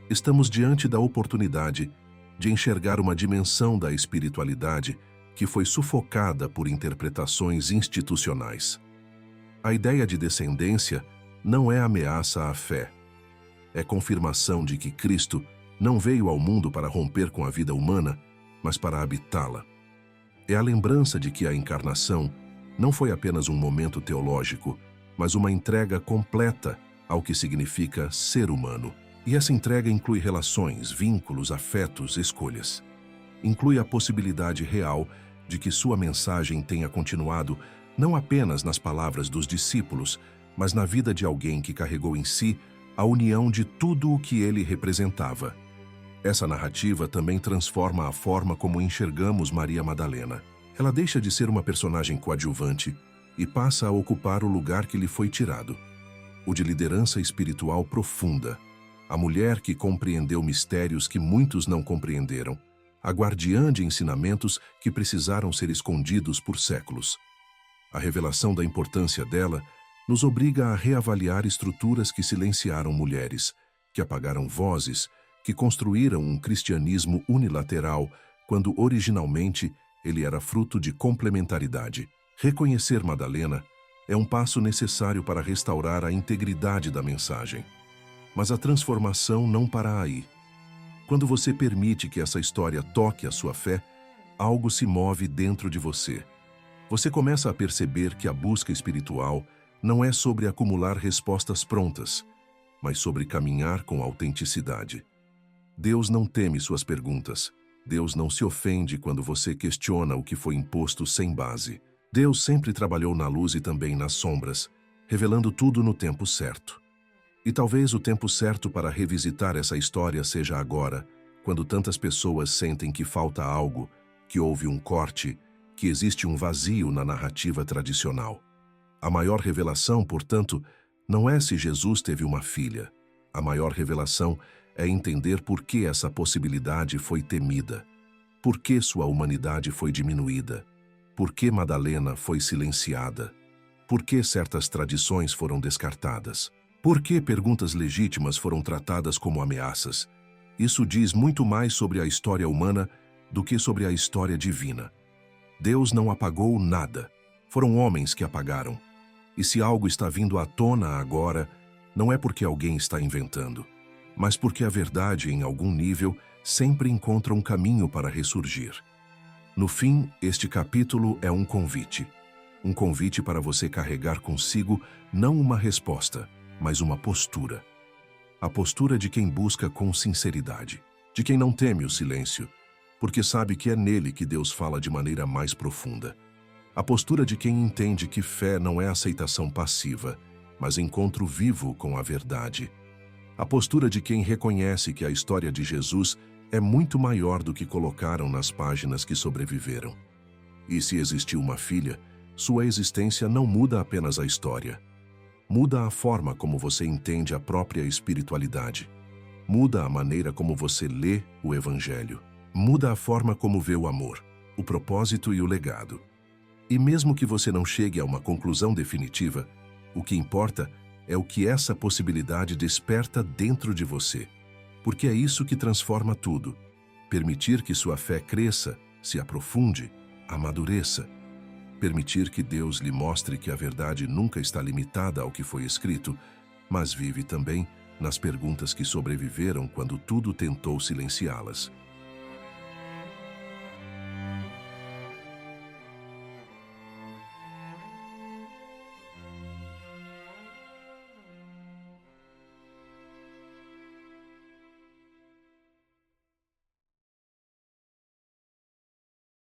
estamos diante da oportunidade de enxergar uma dimensão da espiritualidade que foi sufocada por interpretações institucionais. A ideia de descendência não é ameaça à fé. É confirmação de que Cristo não veio ao mundo para romper com a vida humana, mas para habitá-la. É a lembrança de que a encarnação não foi apenas um momento teológico, mas uma entrega completa ao que significa ser humano. E essa entrega inclui relações, vínculos, afetos, escolhas. Inclui a possibilidade real de que sua mensagem tenha continuado não apenas nas palavras dos discípulos, mas na vida de alguém que carregou em si a união de tudo o que ele representava. Essa narrativa também transforma a forma como enxergamos Maria Madalena. Ela deixa de ser uma personagem coadjuvante e passa a ocupar o lugar que lhe foi tirado, o de liderança espiritual profunda, a mulher que compreendeu mistérios que muitos não compreenderam, a guardiã de ensinamentos que precisaram ser escondidos por séculos. A revelação da importância dela nos obriga a reavaliar estruturas que silenciaram mulheres, que apagaram vozes, que construíram um cristianismo unilateral, quando originalmente ele era fruto de complementaridade. Reconhecer Madalena é um passo necessário para restaurar a integridade da mensagem. Mas a transformação não para aí. Quando você permite que essa história toque a sua fé, algo se move dentro de você. Você começa a perceber que a busca espiritual não é sobre acumular respostas prontas, mas sobre caminhar com autenticidade. Deus não teme suas perguntas. Deus não se ofende quando você questiona o que foi imposto sem base. Deus sempre trabalhou na luz e também nas sombras, revelando tudo no tempo certo. E talvez o tempo certo para revisitar essa história seja agora, Quando tantas pessoas sentem que falta algo, que houve um corte, que existe um vazio na narrativa tradicional. A maior revelação, portanto, não é se Jesus teve uma filha. A maior revelação é entender por que essa possibilidade foi temida, por que sua humanidade foi diminuída, por que Madalena foi silenciada, por que certas tradições foram descartadas, por que perguntas legítimas foram tratadas como ameaças. Isso diz muito mais sobre a história humana do que sobre a história divina. Deus não apagou nada. Foram homens que apagaram. E se algo está vindo à tona agora, não é porque alguém está inventando, mas porque a verdade, em algum nível, sempre encontra um caminho para ressurgir. No fim, este capítulo é um convite. Um convite para você carregar consigo não uma resposta, mas uma postura. A postura de quem busca com sinceridade, de quem não teme o silêncio, porque sabe que é nele que Deus fala de maneira mais profunda. A postura de quem entende que fé não é aceitação passiva, mas encontro vivo com a verdade. A postura de quem reconhece que a história de Jesus é muito maior do que colocaram nas páginas que sobreviveram. E se existiu uma filha, sua existência não muda apenas a história. Muda a forma como você entende a própria espiritualidade. Muda a maneira como você lê o Evangelho. Muda a forma como vê o amor, o propósito e o legado. E mesmo que você não chegue a uma conclusão definitiva, o que importa é o que essa possibilidade desperta dentro de você. Porque é isso que transforma tudo. Permitir que sua fé cresça, se aprofunde, amadureça. Permitir que Deus lhe mostre que a verdade nunca está limitada ao que foi escrito, mas vive também nas perguntas que sobreviveram quando tudo tentou silenciá-las.